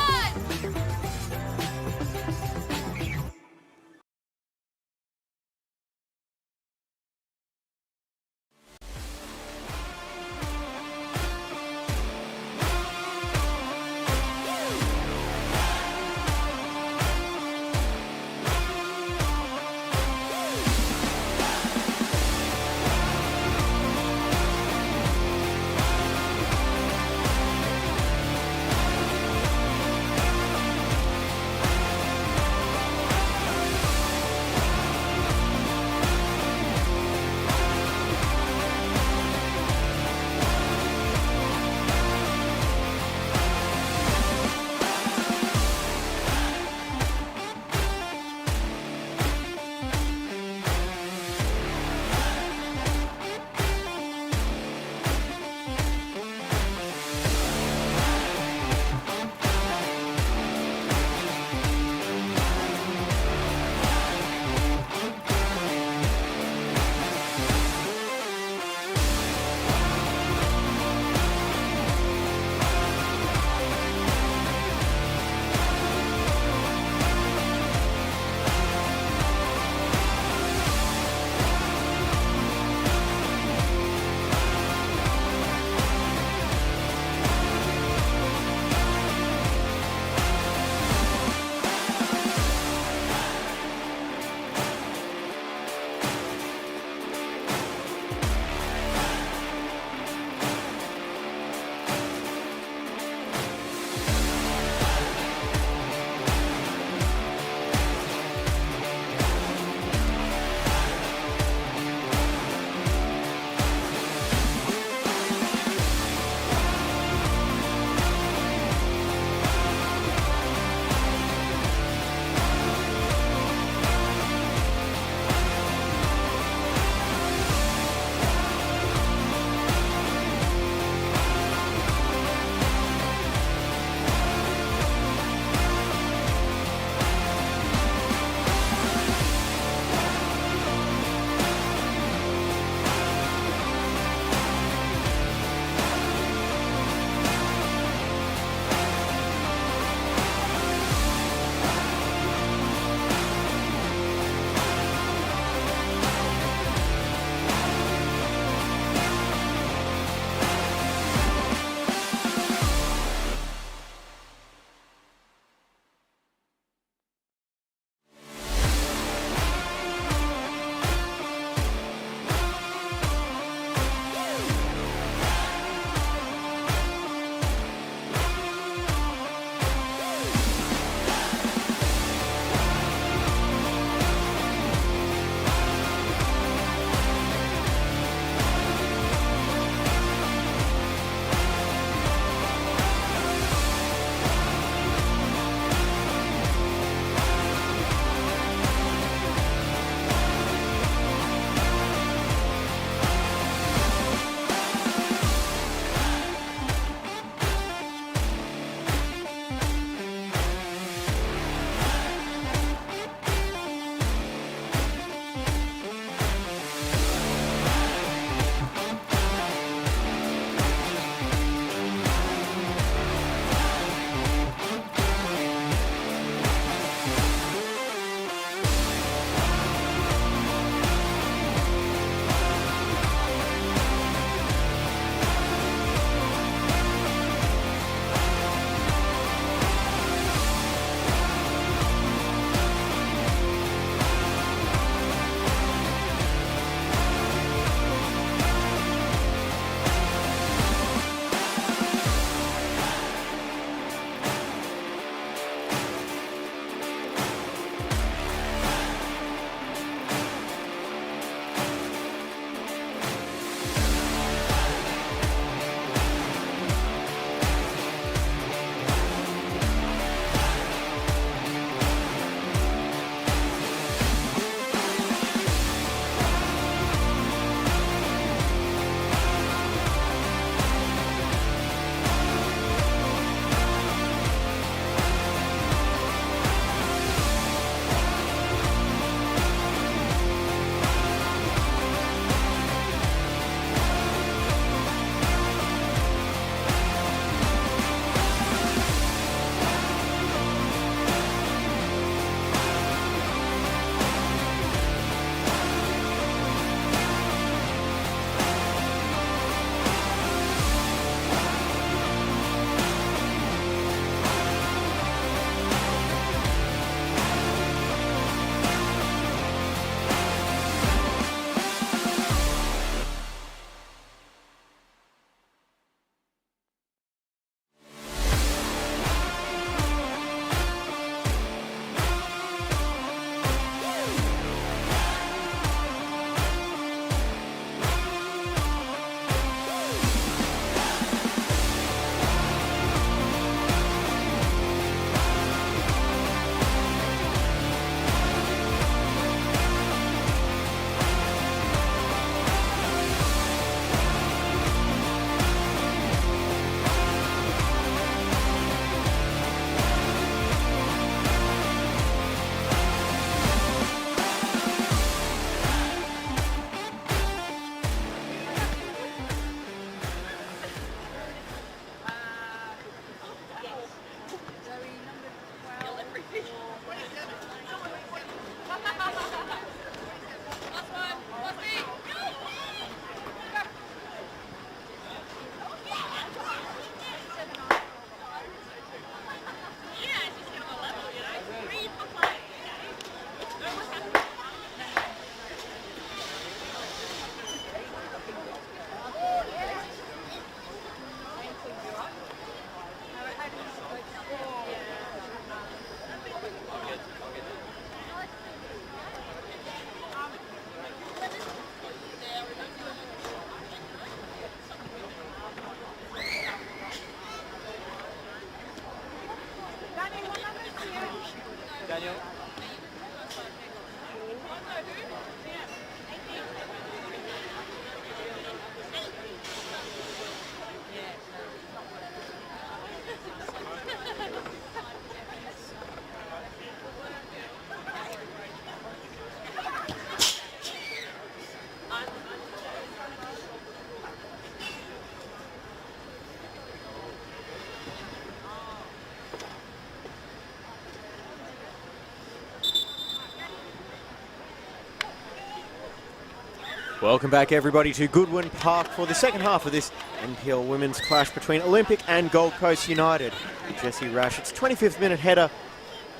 Welcome back, everybody, to Goodwin Park for the second half of this NPL women's clash between Olympic and Gold Coast United. Jessie Rashett's 25th minute header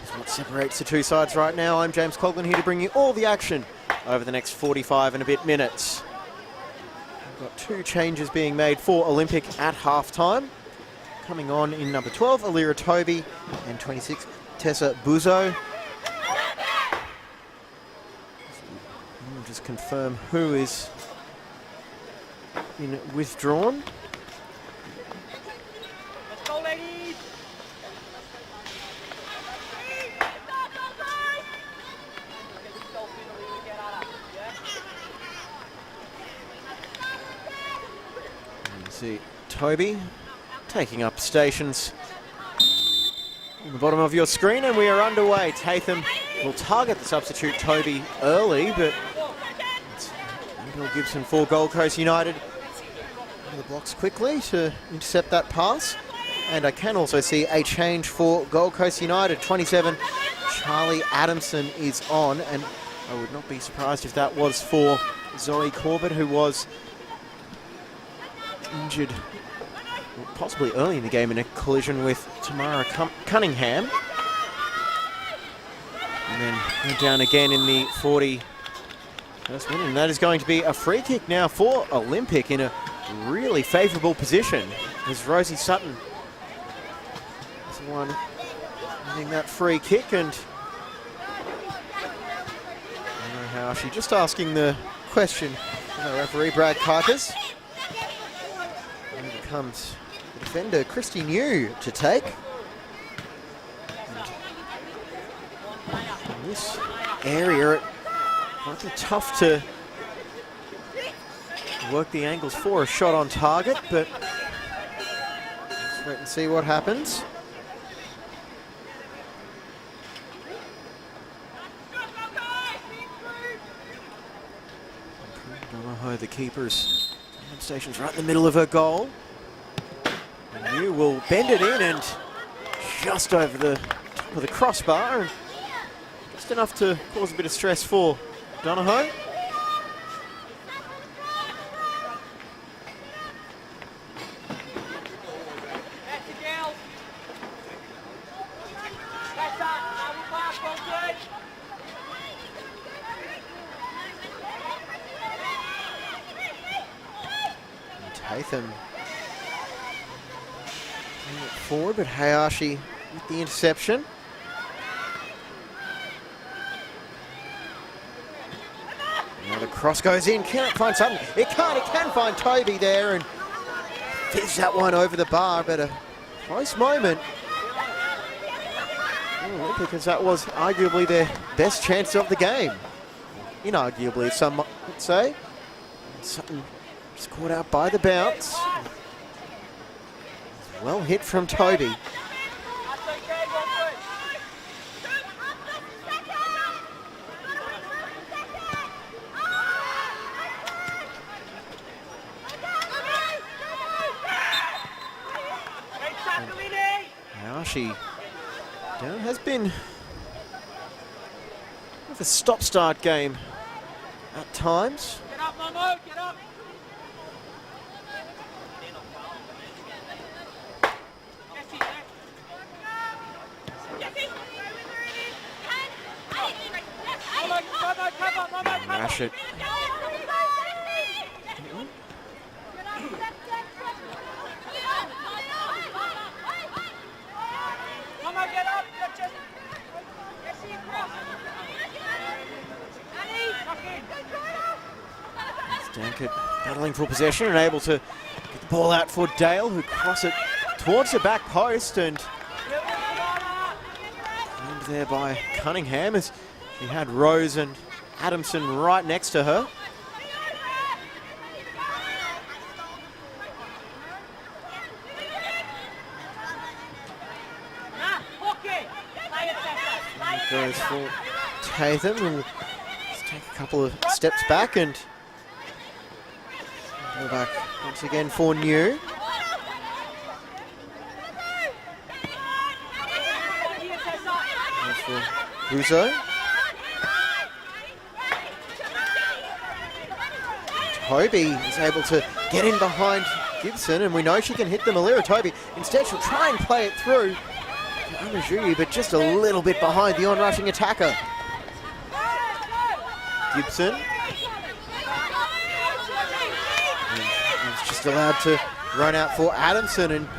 is what separates the two sides right now. I'm James Coughlin, here to bring you all the action over the next 45 and a bit minutes. We've got two changes being made for Olympic at half-time. Coming on in number 12, Alira Toby, and 26, Tessa Buzo. We'll just confirm who is in withdrawn. Let's go, ladies. You see Toby taking up stations on the bottom of your screen, and we are underway. Tatham will target the substitute Toby early, but it's Bill Gibson for Gold Coast United. The blocks quickly to intercept that pass. And I can also see a change for Gold Coast United. 27, Charlie Adamson is on, and I would not be surprised if that was for Zoe Corbett, who was injured possibly early in the game in a collision with Tamara Cunningham. And then went down again in the 41st minute, and that is going to be a free kick now for Olympic in a really favourable position, as Rosie Sutton is the one getting that free kick. And I don't know how she just asking the question to the referee, Brad Kuipers. And it comes the defender, Christy New, to take. And in this area, it might be tough to work the angles for a shot on target, but let's wait and see what happens. Donahoe, the keeper's station's right in the middle of her goal. And you will bend it in and just over the top of the crossbar, and just enough to cause a bit of stress for Donahoe. Tatham forward, but Hayashi with the interception. Now the cross goes in. Can it find something? It can't. It can find Toby there and fizz that one over the bar, but a close moment. Because that was arguably their best chance of the game. Inarguably, some would say. Sutton just caught out by the bounce. Well hit from Toby. Now she has been with a stop-start game at times. Get up, Momo, get up. Mash it. Stankett battling for possession and able to get the ball out for Dale, who cross it towards the back post, and aimed there by Cunningham as she had Rose and Adamson right next to her. Goes for Tatham, and take a couple of steps back and go back once again for New. As for Buzo. Toby is able to get in behind Gibson, and we know she can hit the Malira Toby. Instead, she'll try and play it through to Amajuyi, but just a little bit behind the on-rushing attacker. Gibson. And is just allowed to run out for Adamson, and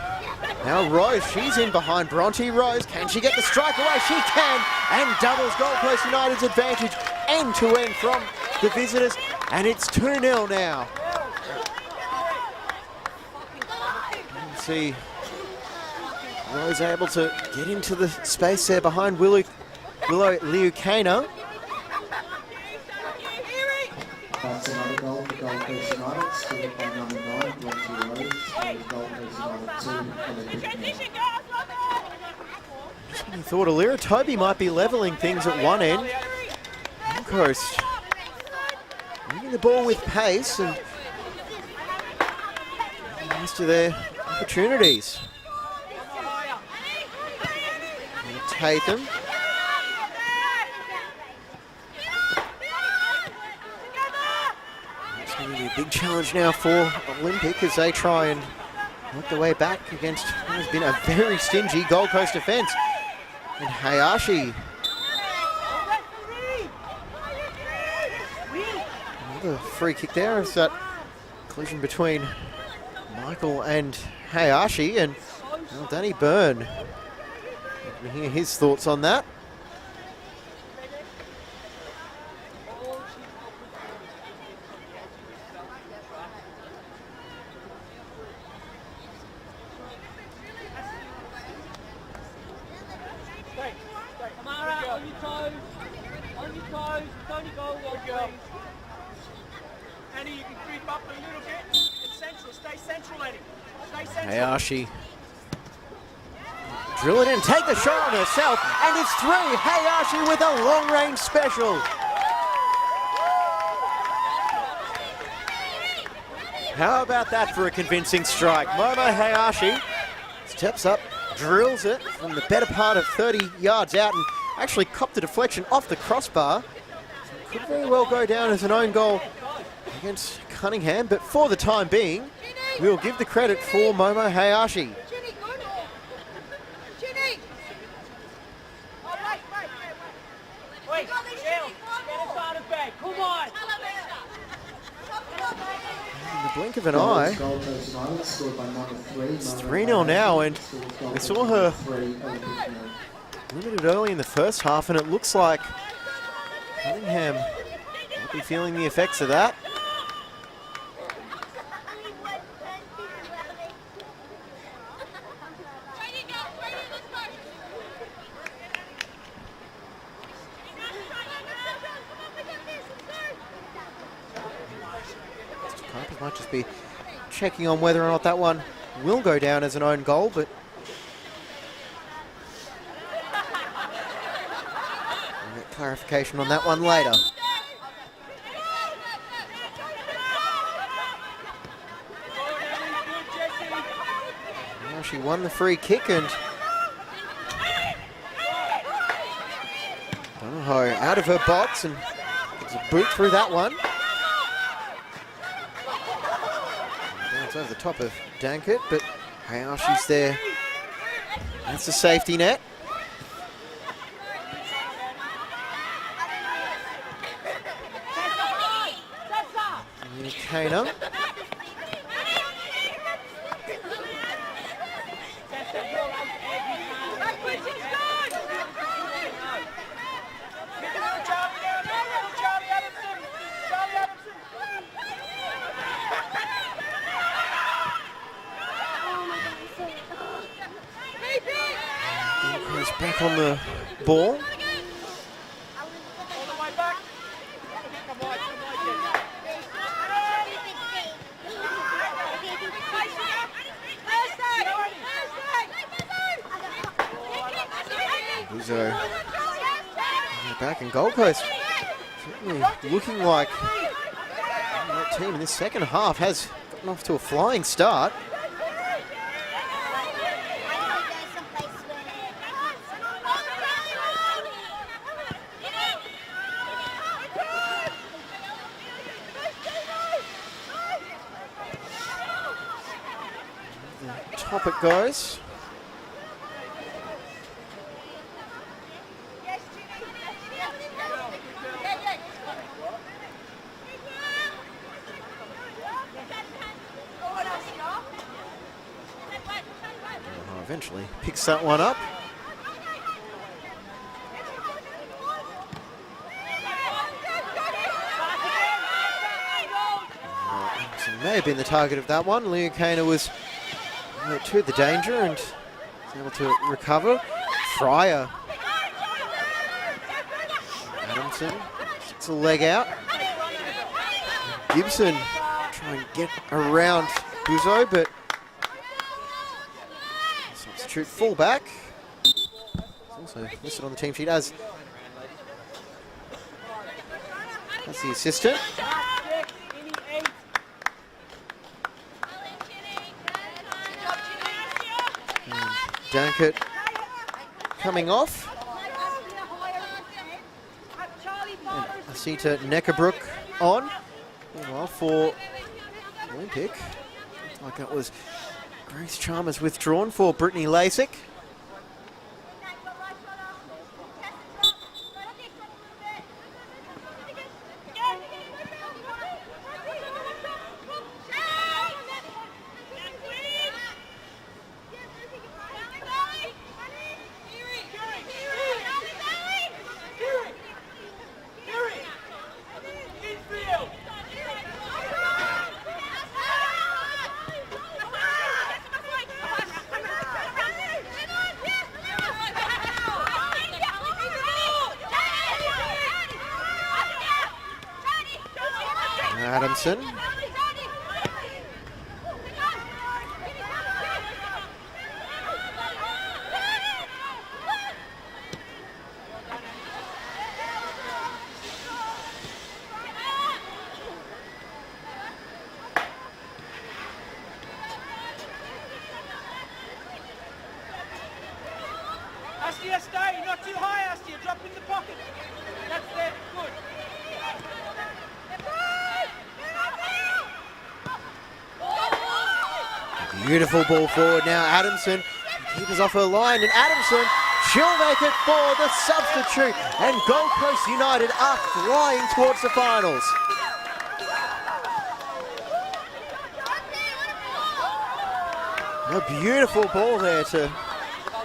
now Rose, she's in behind Bronte. Rose, can she get the strike away? She can, and doubles Gold Coast United's advantage end-to-end from the visitors, and it's 2-0 now. See Rose able to get into the space there behind Willow Liukana. That's another goal for Gold Coast United, scored by number 9, Bronte Rose. Gold Coast United 2 I thought Alira Toby might be levelling things at one end. Gold Coast winning the ball with pace and used to their opportunities. Tatham. It's going to be a big challenge now for Olympic as they try and work their way back against what has been a very stingy Gold Coast defence. And Hayashi. Another free kick there. It's that collision between Michael and Hayashi, and well, Danny Byrne. Let me hear his thoughts on that. Amara, on your toes. On your toes. Don't go one, please. Annie, you can creep up a little bit. It's central. Stay central, Annie. Stay central. Hayashi. Drill it in, take the shot on herself, and it's 3. Hayashi with a long-range special. How about that for a convincing strike? Momo Hayashi steps up, drills it from the better part of 30 yards out, and actually copped the deflection off the crossbar. So could very well go down as an own goal against Cunningham, but for the time being, we'll give the credit for Momo Hayashi. Wait, Jill, get inside of bag. Come on. In the blink of an eye, Gold Coast United, scored by number 3. it's 3-0 now, and we saw her limited early in the first half, and it looks like Cunningham might be feeling the effects of that. Might just be checking on whether or not that one will go down as an own goal, but we'll get clarification on that one later. Now she won the free kick, and Donahoe out of her box and gets a boot through that one. It's over the top of Dankert, but Hayashi's there. That's a safety net. Kana. Back on the ball. Buzo back in Gold Coast. Certainly looking like that team in this second half has gotten off to a flying start. The top it goes. Eventually picks that one up. So may have been the target of that one. Leo Kaner was to the danger and was able to recover. Fryer. Adamson sticks a leg out. Gibson trying to get around Buzo, but substitute fullback. He's also listed on the team sheet as the assistant. And Dankert coming off. And Asita Neckerbrook on. Meanwhile, for Olympic, looks like that was Grace Chalmers withdrawn for Brittany Lasik. Adamson. Astia, stay, not too high, Astia, drop in the pocket. That's there, good. Beautiful ball forward now, Adamson. Keepers off her line, and Adamson, she'll make it for the substitute. And Gold Coast United are flying towards the finals. A beautiful ball there to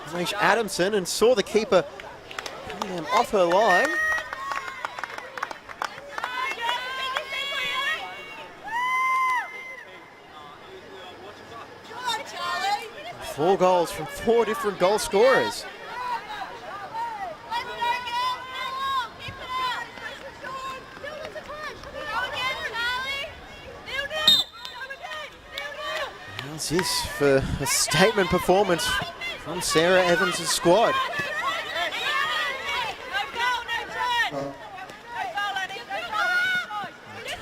unleash Adamson, and saw the keeper coming them off her line. 4 goals from 4 different goal scorers. How's this for a statement performance from Sarah Evans' squad?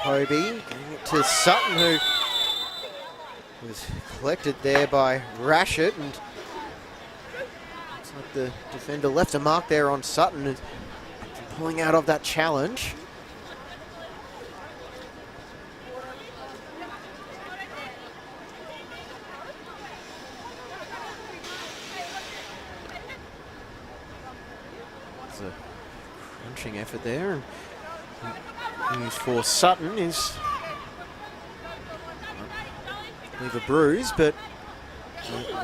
Toby getting it to Sutton, who was collected there by Rashid, and looks like the defender left a mark there on Sutton, and pulling out of that challenge. It's a crunching effort there. News for Sutton is leave a bruise, but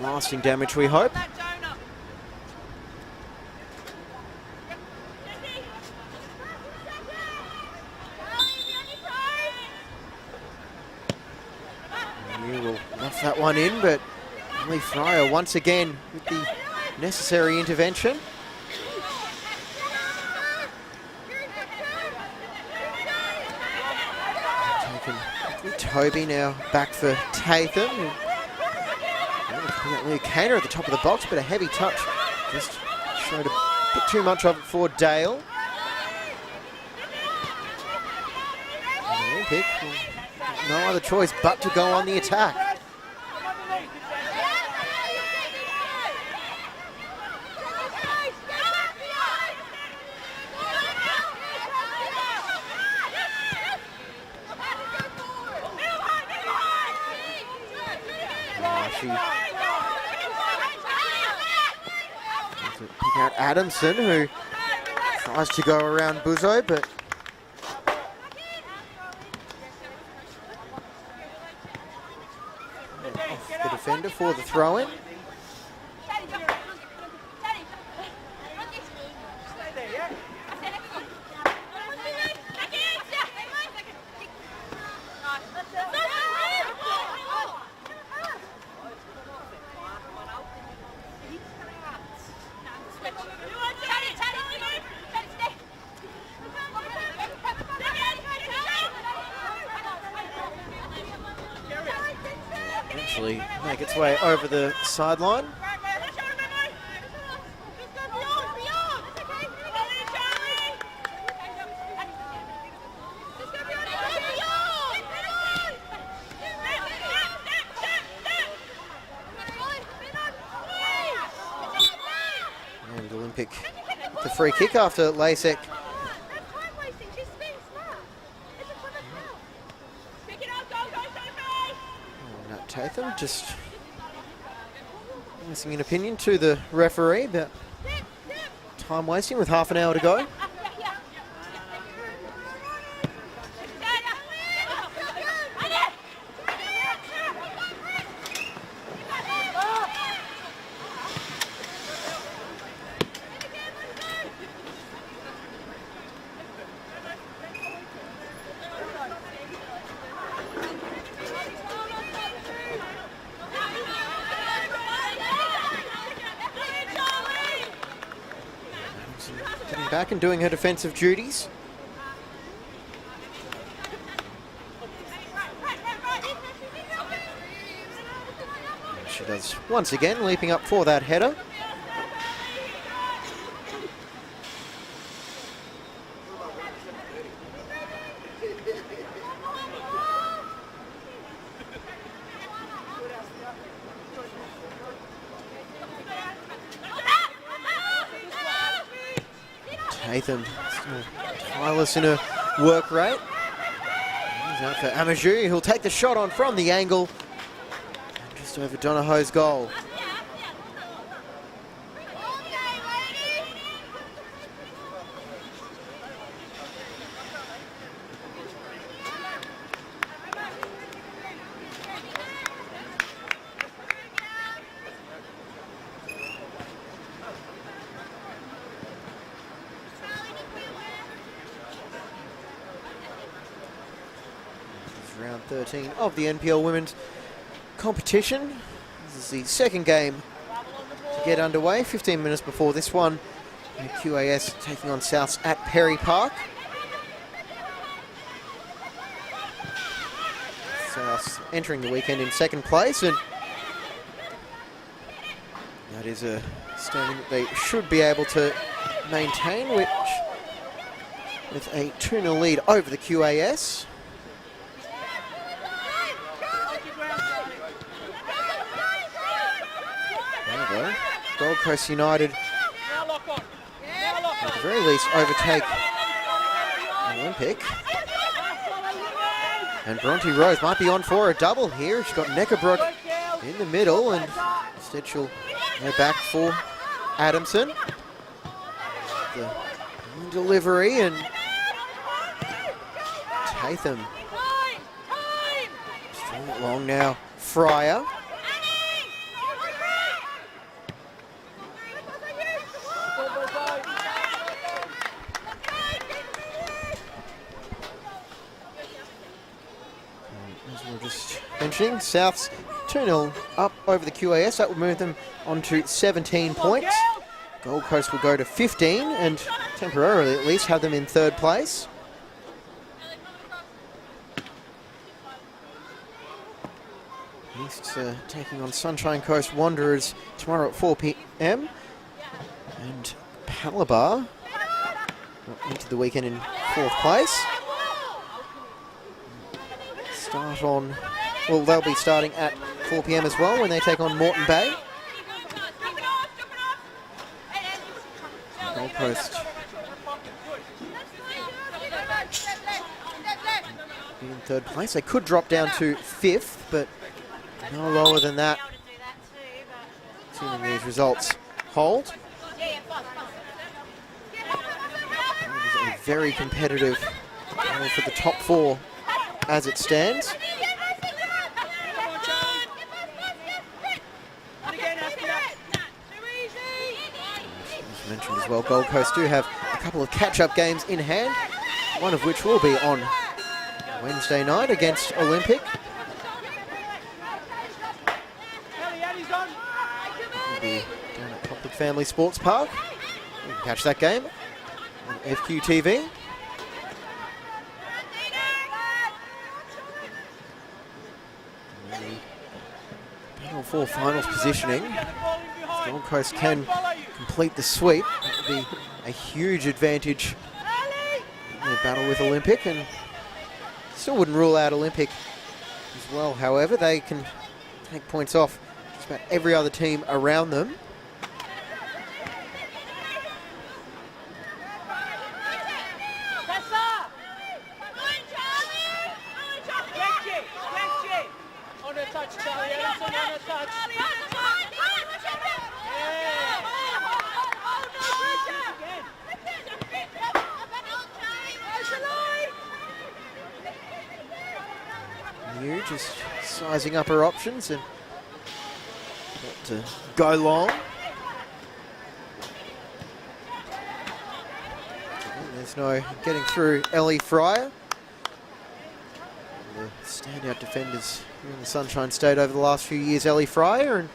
lasting damage, we hope. You will luff that one in, but Lee Fryer once again with the necessary intervention. Toby now back for Tatham. Leo Kaner at the top of the box, but a heavy touch. Just showed a bit too much of it for Dale. Olympic. No other choice but to go on the attack. Pick out Adamson, who tries to go around Buzo, but off the defender for the throw-in. Eventually make its way over the sideline. And Olympic the free kick after Lasek. Tatham just voicing an opinion to the referee about time wasting with half an hour to go. Back and doing her defensive duties. She does once again, leaping up for that header. Tatham tireless in her work rate. He's out for Amajou, who'll take the shot on from the angle. Just over Donahoe's goal. Round 13 of the NPL women's competition. This is the second game to get underway. 15 minutes before this one, QAS taking on Souths at Perry Park. Souths entering the weekend in second place, and that is a standing that they should be able to maintain, which with a 2-0 lead over the QAS. Gold Coast United, at the very least, overtake Olympic. And Bronte Rose might be on for a double here. She's got Neckerbrook in the middle, and instead she'll go back for Adamson. The delivery, and Tatham. Still not long now. Fryer. Mentioning Souths 2-0 up over the QAS. That would move them on to 17 points. Gold Coast will go to 15 and temporarily at least have them in third place. East's taking on Sunshine Coast Wanderers tomorrow at 4 p.m. And Palabar into the weekend in fourth place. start on, well, they'll be starting at 4 p.m. as well when they take on Moreton Bay. Gold Coast in third place. They could drop down to 5th, but no lower than that. Assuming these results hold. It was a very competitive battle for the top 4 as it stands. As mentioned as well, Gold Coast do have a couple of catch-up games in hand, one of which will be on Wednesday night against Olympic. Will be down at Public Family Sports Park. You can catch that game on FQTV. Battle for finals positioning. If Gold Coast can complete the sweep, it would be a huge advantage in their battle with Olympic, and still wouldn't rule out Olympic as well. However, they can take points off just about every other team around them. Just sizing up her options and not to go long. There's no getting through Ellie Fryer. The standout defenders here in the Sunshine State over the last few years, Ellie Fryer, and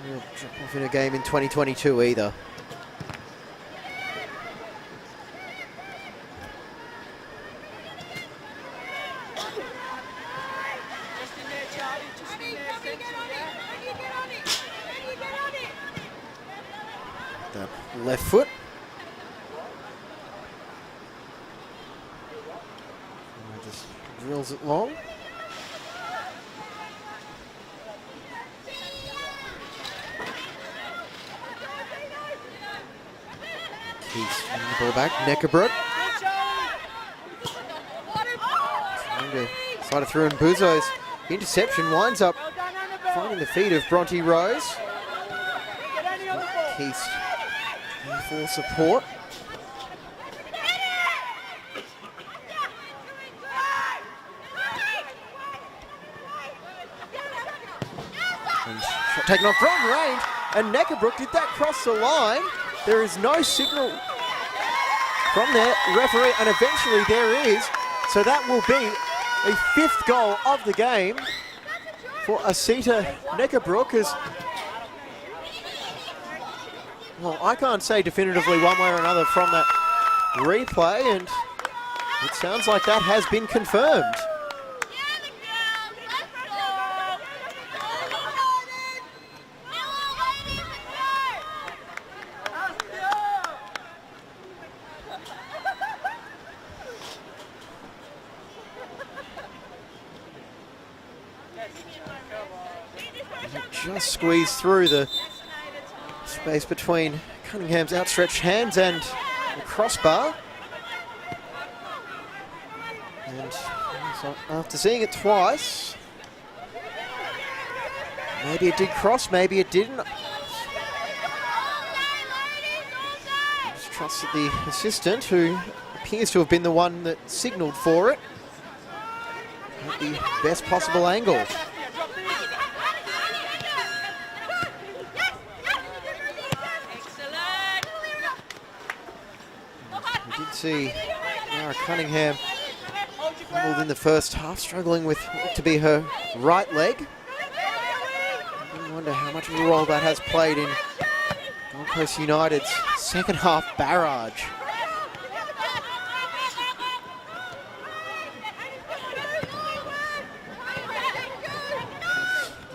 we'll drop off in a game in 2022 either. Left foot. And just drills it long. Keith's the ball back. Neckerbrook. Trying to slide it through, and Buzo's interception winds up finding the feet of Bronte Rose. Keith's for support. And shot taken off from range, and Neckerbrook, did that cross the line? There is no signal from the referee, and eventually there is. So that will be a 5th goal of the game for Asita Neckerbrook. As well, I can't say definitively one way or another from that replay, and it sounds like that has been confirmed. Just squeezed through the space between Cunningham's outstretched hands and the crossbar. And so after seeing it twice, maybe it did cross, maybe it didn't. Just trusted the assistant, who appears to have been the one that signalled for it at the best possible angle. See Nara Cunningham fumbled in the first half, struggling with what to be her right leg. I wonder how much of a role that has played in Gold Coast United's second half barrage.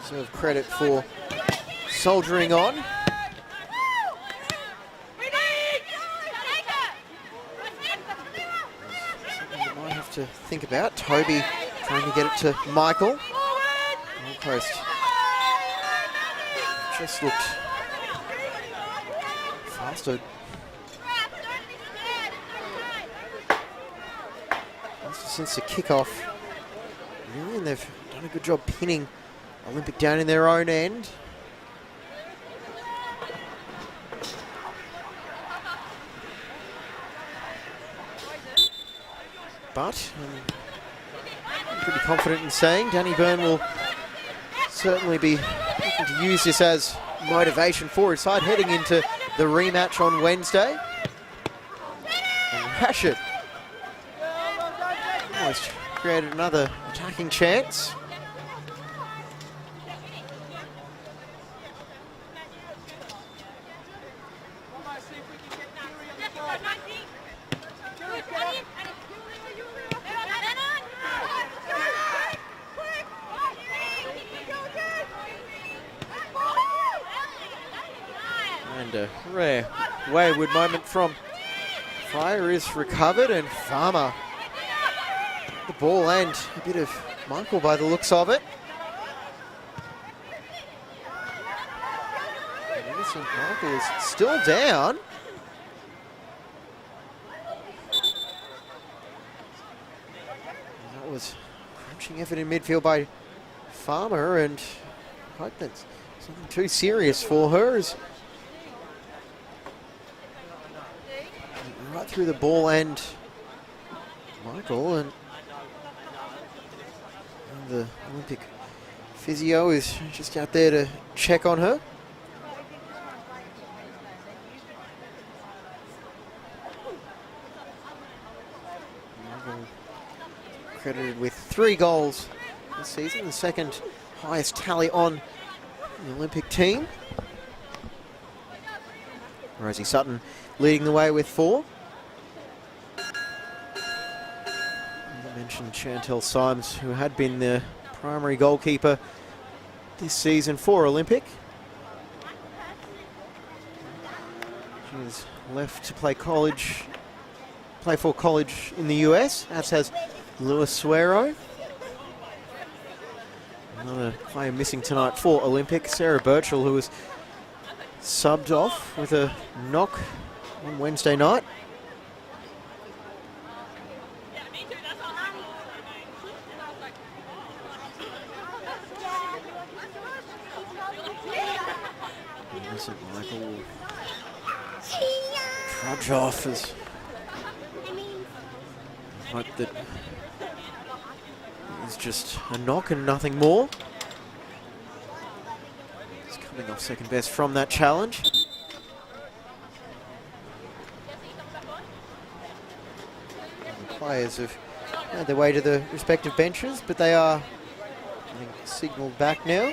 Deserve credit for soldiering on. to think about. Toby trying to get it to Michael. Goalpost just looked faster. Since the kickoff, really, and they've done a good job pinning Olympic down in their own end. But I'm pretty confident in saying Danny Byrne will certainly be looking to use this as motivation for his side heading into the rematch on Wednesday. And Rashid almost created another attacking chance. And a rare wayward moment from Fryer is recovered, and Farmer the ball and a bit of Michael by the looks of it. And Michael is still down. And that was crunching effort in midfield by Farmer, and I hope that's something too serious for her. Right through the ball and Michael, and the Olympic physio is just out there to check on her. Credited with 3 goals this season, the second highest tally on the Olympic team. Rosie Sutton leading the way with 4. I mentioned Chantel Symes, who had been the primary goalkeeper this season for Olympic. She was left to play for college in the US, as has Lewis Suero. Another player missing tonight for Olympic, Sarah Birchall, who was subbed off with a knock on Wednesday night. Michael will trudge off as hope that it's just a knock and nothing more. He's coming off second best from that challenge. And the players have made their way to the respective benches, but they are getting signalled back now.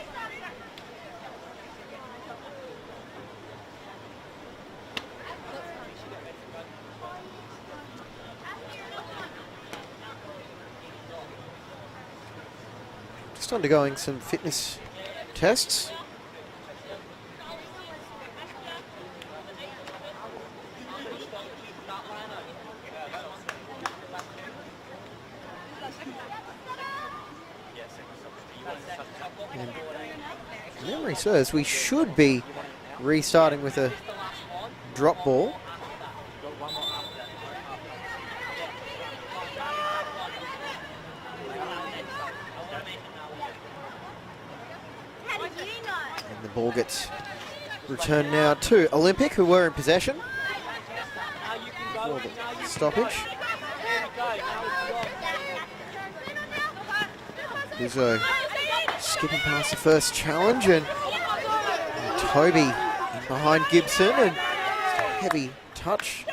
Just undergoing some fitness tests. And if memory serves, we should be restarting with a drop ball. And the ball gets returned now to Olympic, who were in possession before the stoppage. Buzo skipping past the first challenge, and Toby in behind Gibson, and heavy touch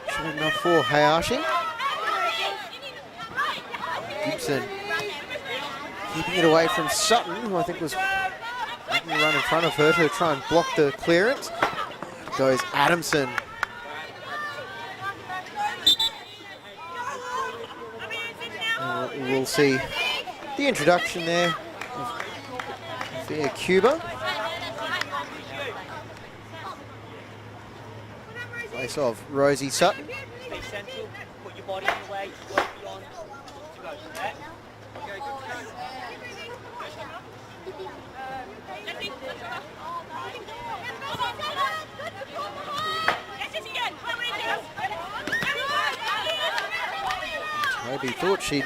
short enough for Hayashi. Gibson keeping it away from Sutton, who I think was making a run in front of her to try and block the clearance. Goes Adamson. We'll see the introduction there via Cuba. Place of Rosie Sutton. central, put your body in the way, work beyond, to go. Yeah? Okay, good catch. Toby thought she'd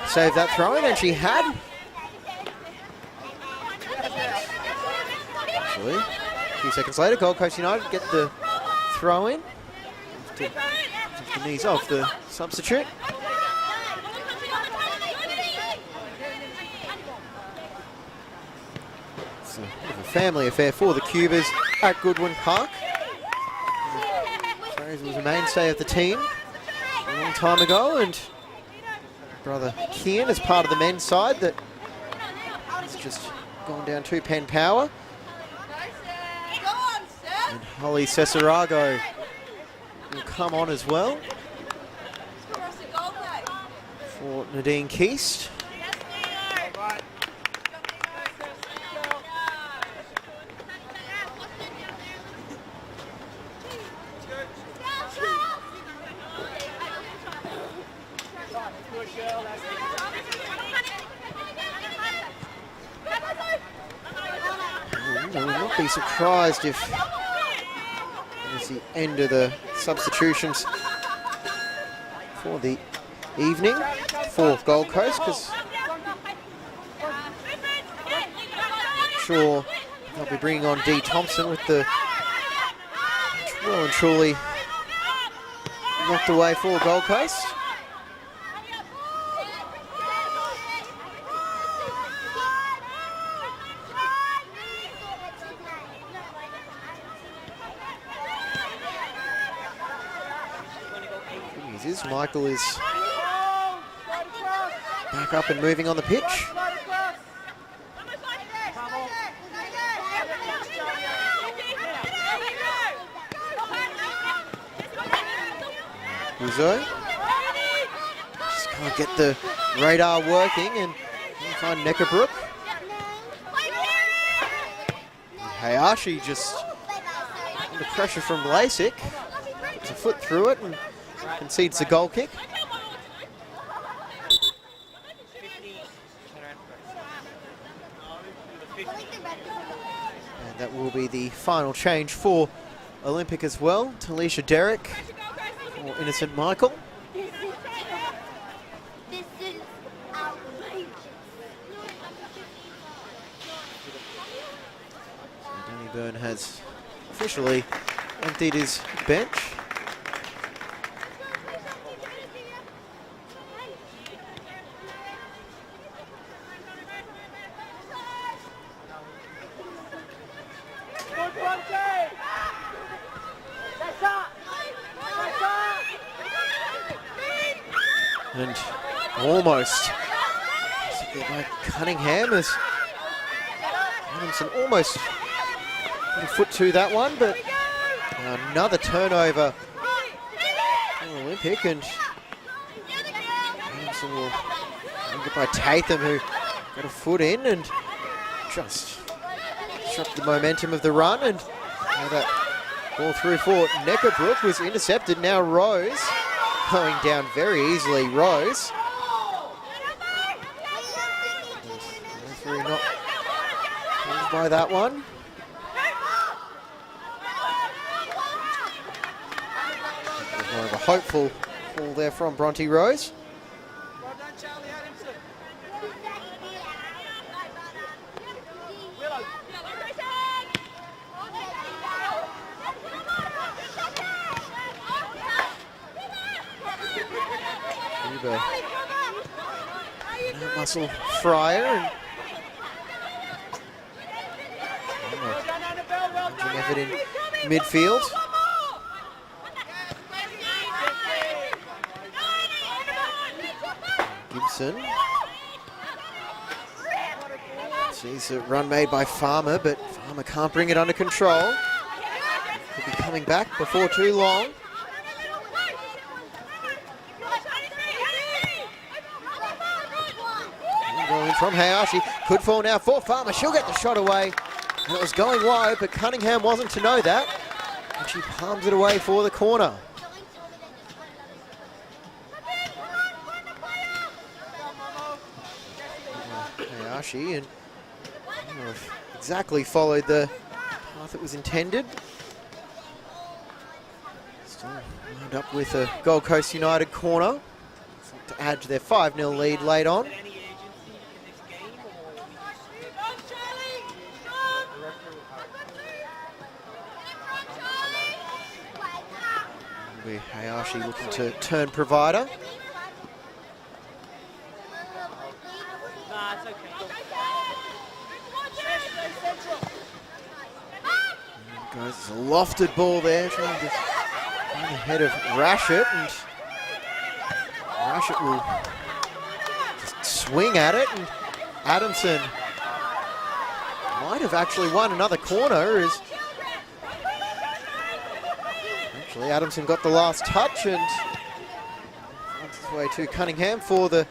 save that throw in, and she had. Actually, a few seconds later, Gold Coast United get the throw in. Took the knees off the substitute. It's a bit of a family affair for the Cubas at Goodwin Park. Fraser was a mainstay of the team a long time ago, and brother Kian is part of the men's side that has just gone down to Penn Power. And Holly Cesarago will come on as well for Nadine Keast. I would not be surprised if it's the end of the substitutions for the evening for Gold Coast, because I'm sure they'll be bringing on Dee Thompson with the well and truly knocked away for Gold Coast. Michael is back up and moving on the pitch. Uzo just can't get the radar working, and find Neckerbrook. Hayashi just under pressure from Lasik. Puts a foot through it and concedes the goal kick. And that will be the final change for Olympic as well. Talisha Derrick or Innocent Michael. Danny Byrne has officially emptied his bench. And almost by Cunningham as Adamson almost put a foot to that one, but another turnover for Olympic, and Adamson will get by Tatham, who got a foot in and just disrupt the momentum of the run, and that ball through for Neckerbrook was intercepted. Now Rose going down very easily. Rose. Referee not pleased by that one. More of a hopeful fall there from Bronte Rose. Muscle Fryer, and effort in midfield. Gibson sees a run made by Farmer, but Farmer can't bring it under control. Could be coming back before too long. Going from Hayashi, could fall now for Farmer. She'll get the shot away, and it was going wide, but Cunningham wasn't to know that, and she palms it away for the corner. Hayashi, and exactly followed the path that was intended. Still wound up with a Gold Coast United corner to add to their 5-0 lead late on. With Hayashi looking to turn provider. Guys, a lofted ball there, trying to find the head of Rashid, and Rashid will just swing at it, and Adamson might have actually won another corner. As actually Adamson got the last touch and finds his way to Cunningham for the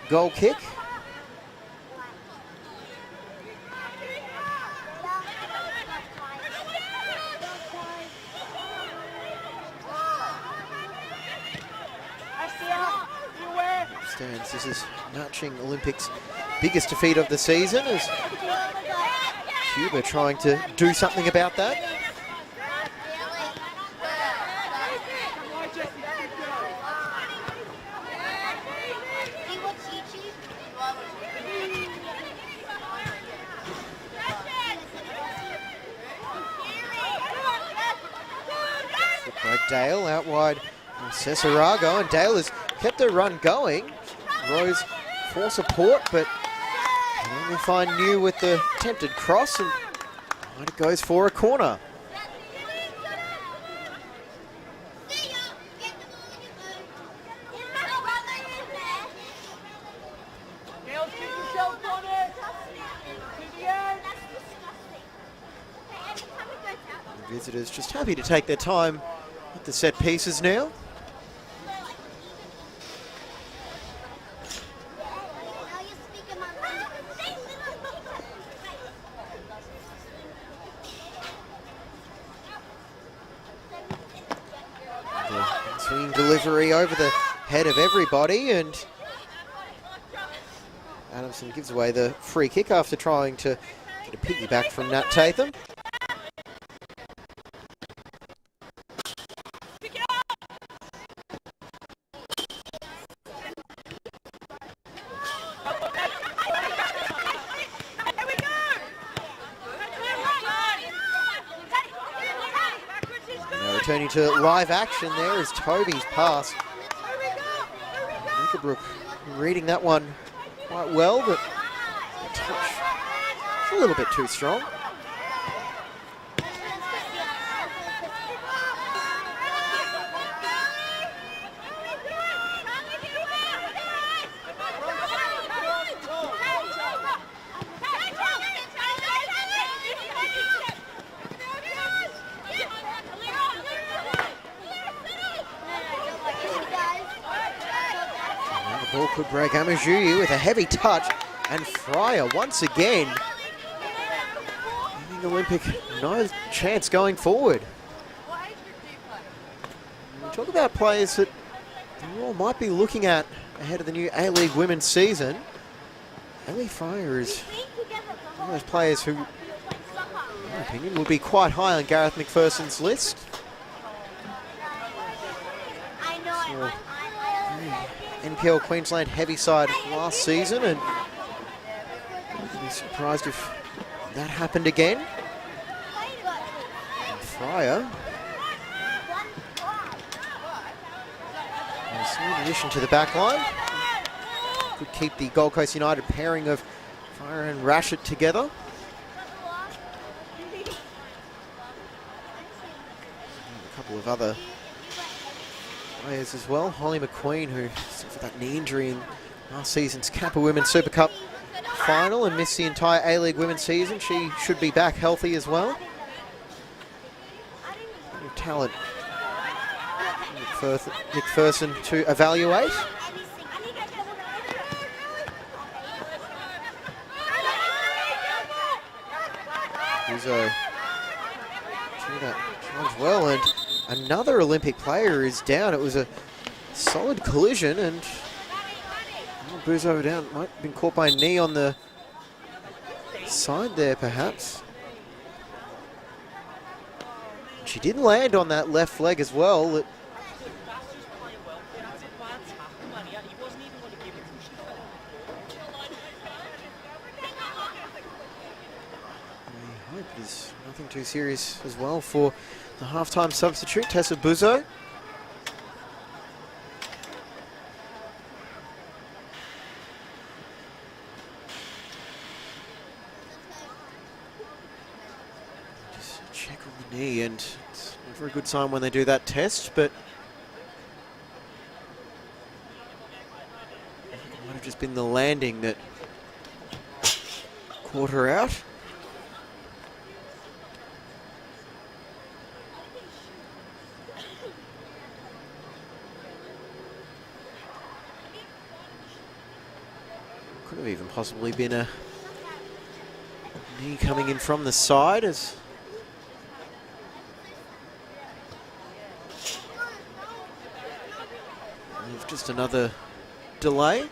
goal kick. This is matching Olympics' biggest defeat of the season, as Cuba trying to do something about that. By Dale out wide, Cesarago, and Dale has kept her run going. Rose for support, but can only find New with the attempted cross, and it goes for a corner. The visitors just happy to take their time with the set pieces now. Delivery over the head of everybody, and Adamson gives away the free kick after trying to get a piggyback from Nat Tatham. Returning to live action there is Toby's pass. Nickelbrook reading that one quite well, but the touch is a little bit too strong. Ball could break. Amajuyi with a heavy touch, and Fryer once again giving Olympic no chance going forward. We talk about players that you all might be looking at ahead of the new A-League women's season. Ellie Fryer is one of those players who, in my opinion, would be quite high on Gareth McPherson's list. So, NPL Queensland heavy side last season, and I'd be surprised if that happened again. And Fryer, in addition to the back line, could keep the Gold Coast United pairing of Fryer and Rashid together. A couple of other players as well. Holly McQueen, who suffered that knee injury in last season's Kappa Women's Super Cup final and missed the entire A-League women's season. She should be back healthy as well. New talent, McPherson to evaluate. Guzzo threw that charge well, and another Olympic player is down. It was a solid collision, and Buzo down. Might have been caught by a knee on the side there, perhaps. She did land on that left leg as well. It I hope there's nothing too serious as well for the halftime substitute, Tessa Buzo. Just check on the knee, and it's never a good sign when they do that test, but it might have just been the landing that caught her out. Could have even possibly been a knee coming in from the side as just another delay.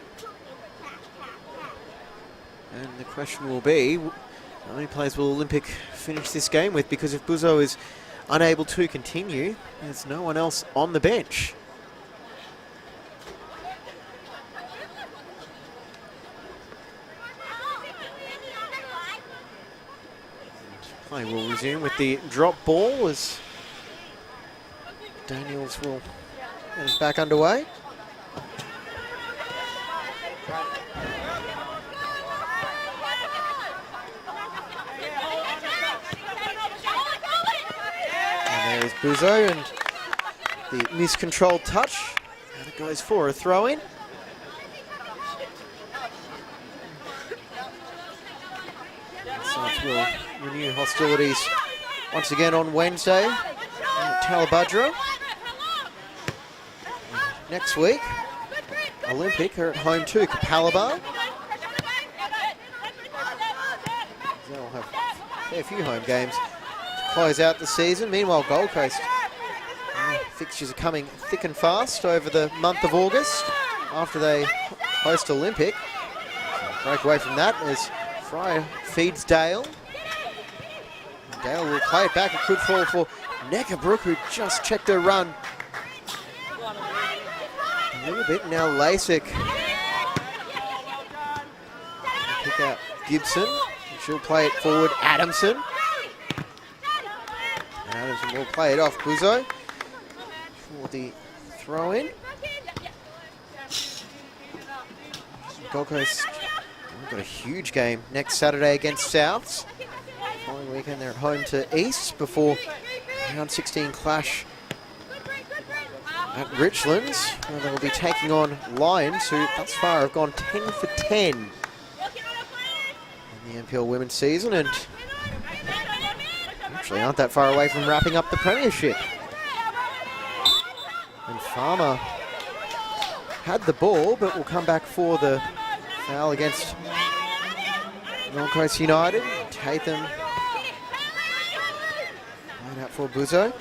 And the question will be, how many players will Olympic finish this game with? Because if Buzo is unable to continue, there's no one else on the bench. Play will resume with the drop ball as Daniels will get us back underway. And there is Buzo, and the miscontrolled touch. And it goes for a throw-in. Sides will renew hostilities once again on Wednesday at Talabudra. Next week, Olympic are at home to Capalaba. They'll have a fair few home games to close out the season. Meanwhile, Gold Coast fixtures are coming thick and fast over the month of August after they host Olympic. Break away from that as Fryer feeds Dale. Dale will play it back. It could fall for Neckerbrook, who just checked her run a little bit. Now Lasik pick out Gibson. She'll play it forward. Adamson. Adamson will play it off Buzo for the throw-in. Gold Coast got a huge game next Saturday against Souths. Following weekend they're at home to East before round 16 clash at Richlands, where they will be taking on Lions, who thus far have gone 10 for 10 in the NPL women's season and actually aren't that far away from wrapping up the premiership. And Farmer had the ball, but will come back for the foul against Gold Coast United. Tatham line out for Buzo.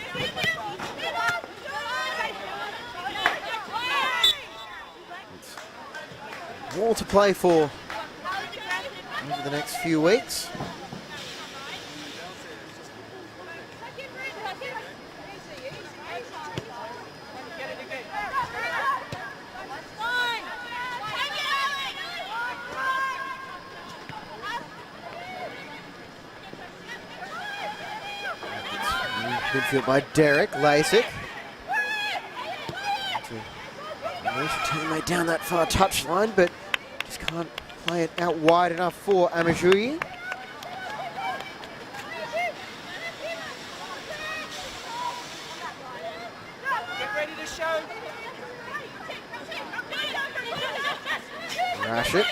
More to play for over the next few weeks. Midfield by Derek Lasik. Unleash a teammate down that far touchline, but just can't play it out wide enough for Amajui. Get ready to show. Rashid.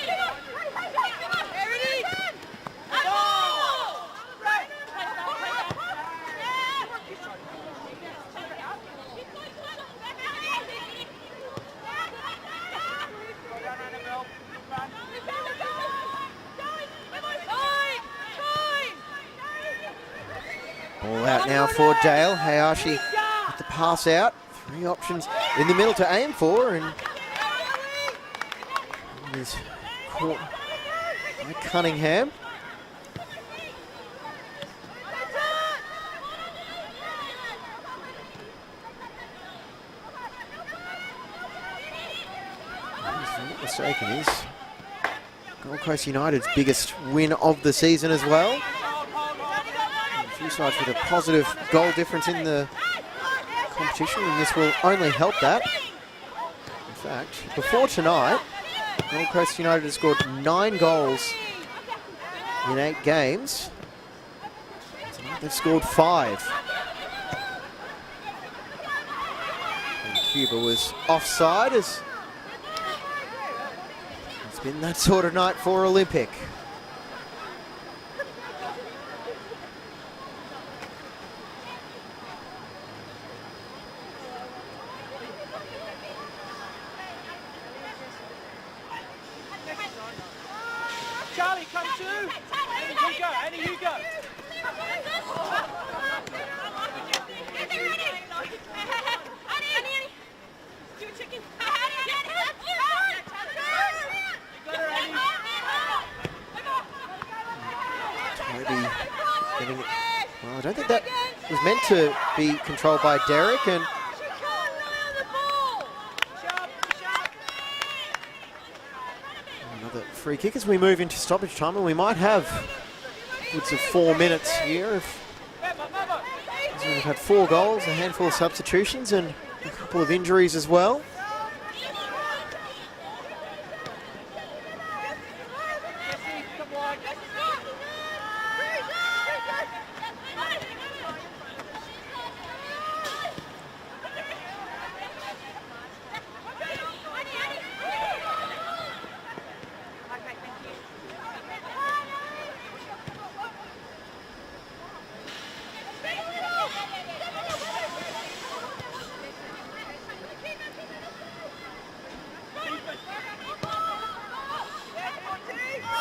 Ball out now for Dale. Hayashi with the pass out. 3 options in the middle to aim for, and is caught by Cunningham. I'm not mistaken, is Gold Coast United's biggest win of the season as well. A few sides with a positive goal difference in the competition, and this will only help that. In fact, before tonight, Gold Coast United has scored 9 goals in 8 games. Tonight they've scored 5. And Cuba was offside, as it's been that sort of night for Olympic. Charlie, come to. Eddie, you go. Toby getting it. Well, I don't think that was meant to be controlled by Derek, and another free kick as we move into stoppage time, and we might have upwards of 4 minutes here. We've had 4 goals, a handful of substitutions, and a couple of injuries as well.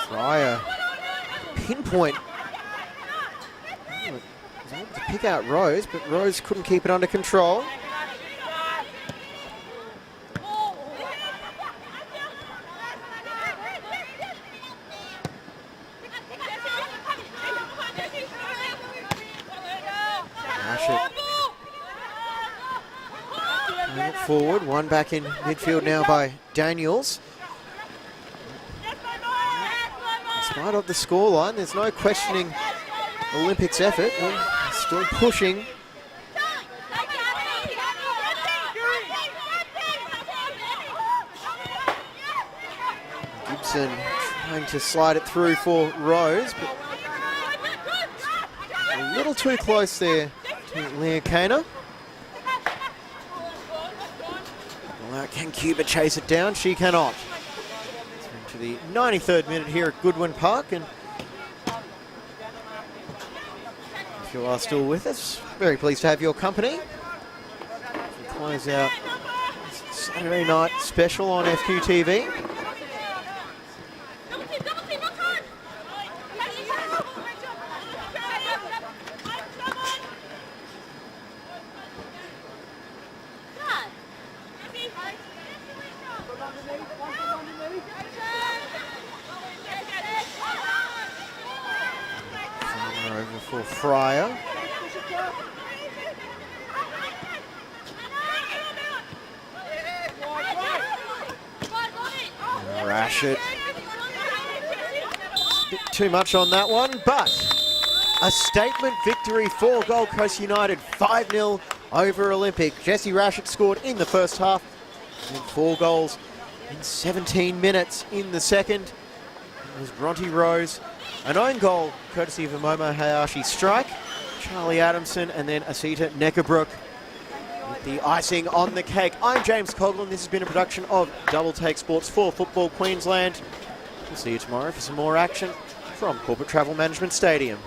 Fryer, pinpoint. Was able to pick out Rose, but Rose couldn't keep it under control. Forward, one back in midfield now by Daniels. In spite of the scoreline, there's no questioning Olympics' effort. They're still pushing. Gibson trying to slide it through for Rose, but a little too close there to Leah Kaner. Can Cuba chase it down? She cannot. Into the 93rd minute here at Goodwin Park, and if you are still with us, very pleased to have your company. We close out Saturday night special on FQTV. Over for Fryer. Rashid. A bit too much on that one, but a statement victory for Gold Coast United, 5-0 over Olympic. Jesse Rashid scored in the first half, and 4 goals in 17 minutes in the second. It was Bronte Rose. An own goal, courtesy of a Momo Hayashi strike, Charlie Adamson, and then Asita Neckerbrook with the icing on the cake. I'm James Coughlin. This has been a production of Double Take Sports for Football Queensland. We'll see you tomorrow for some more action from Corporate Travel Management Stadium.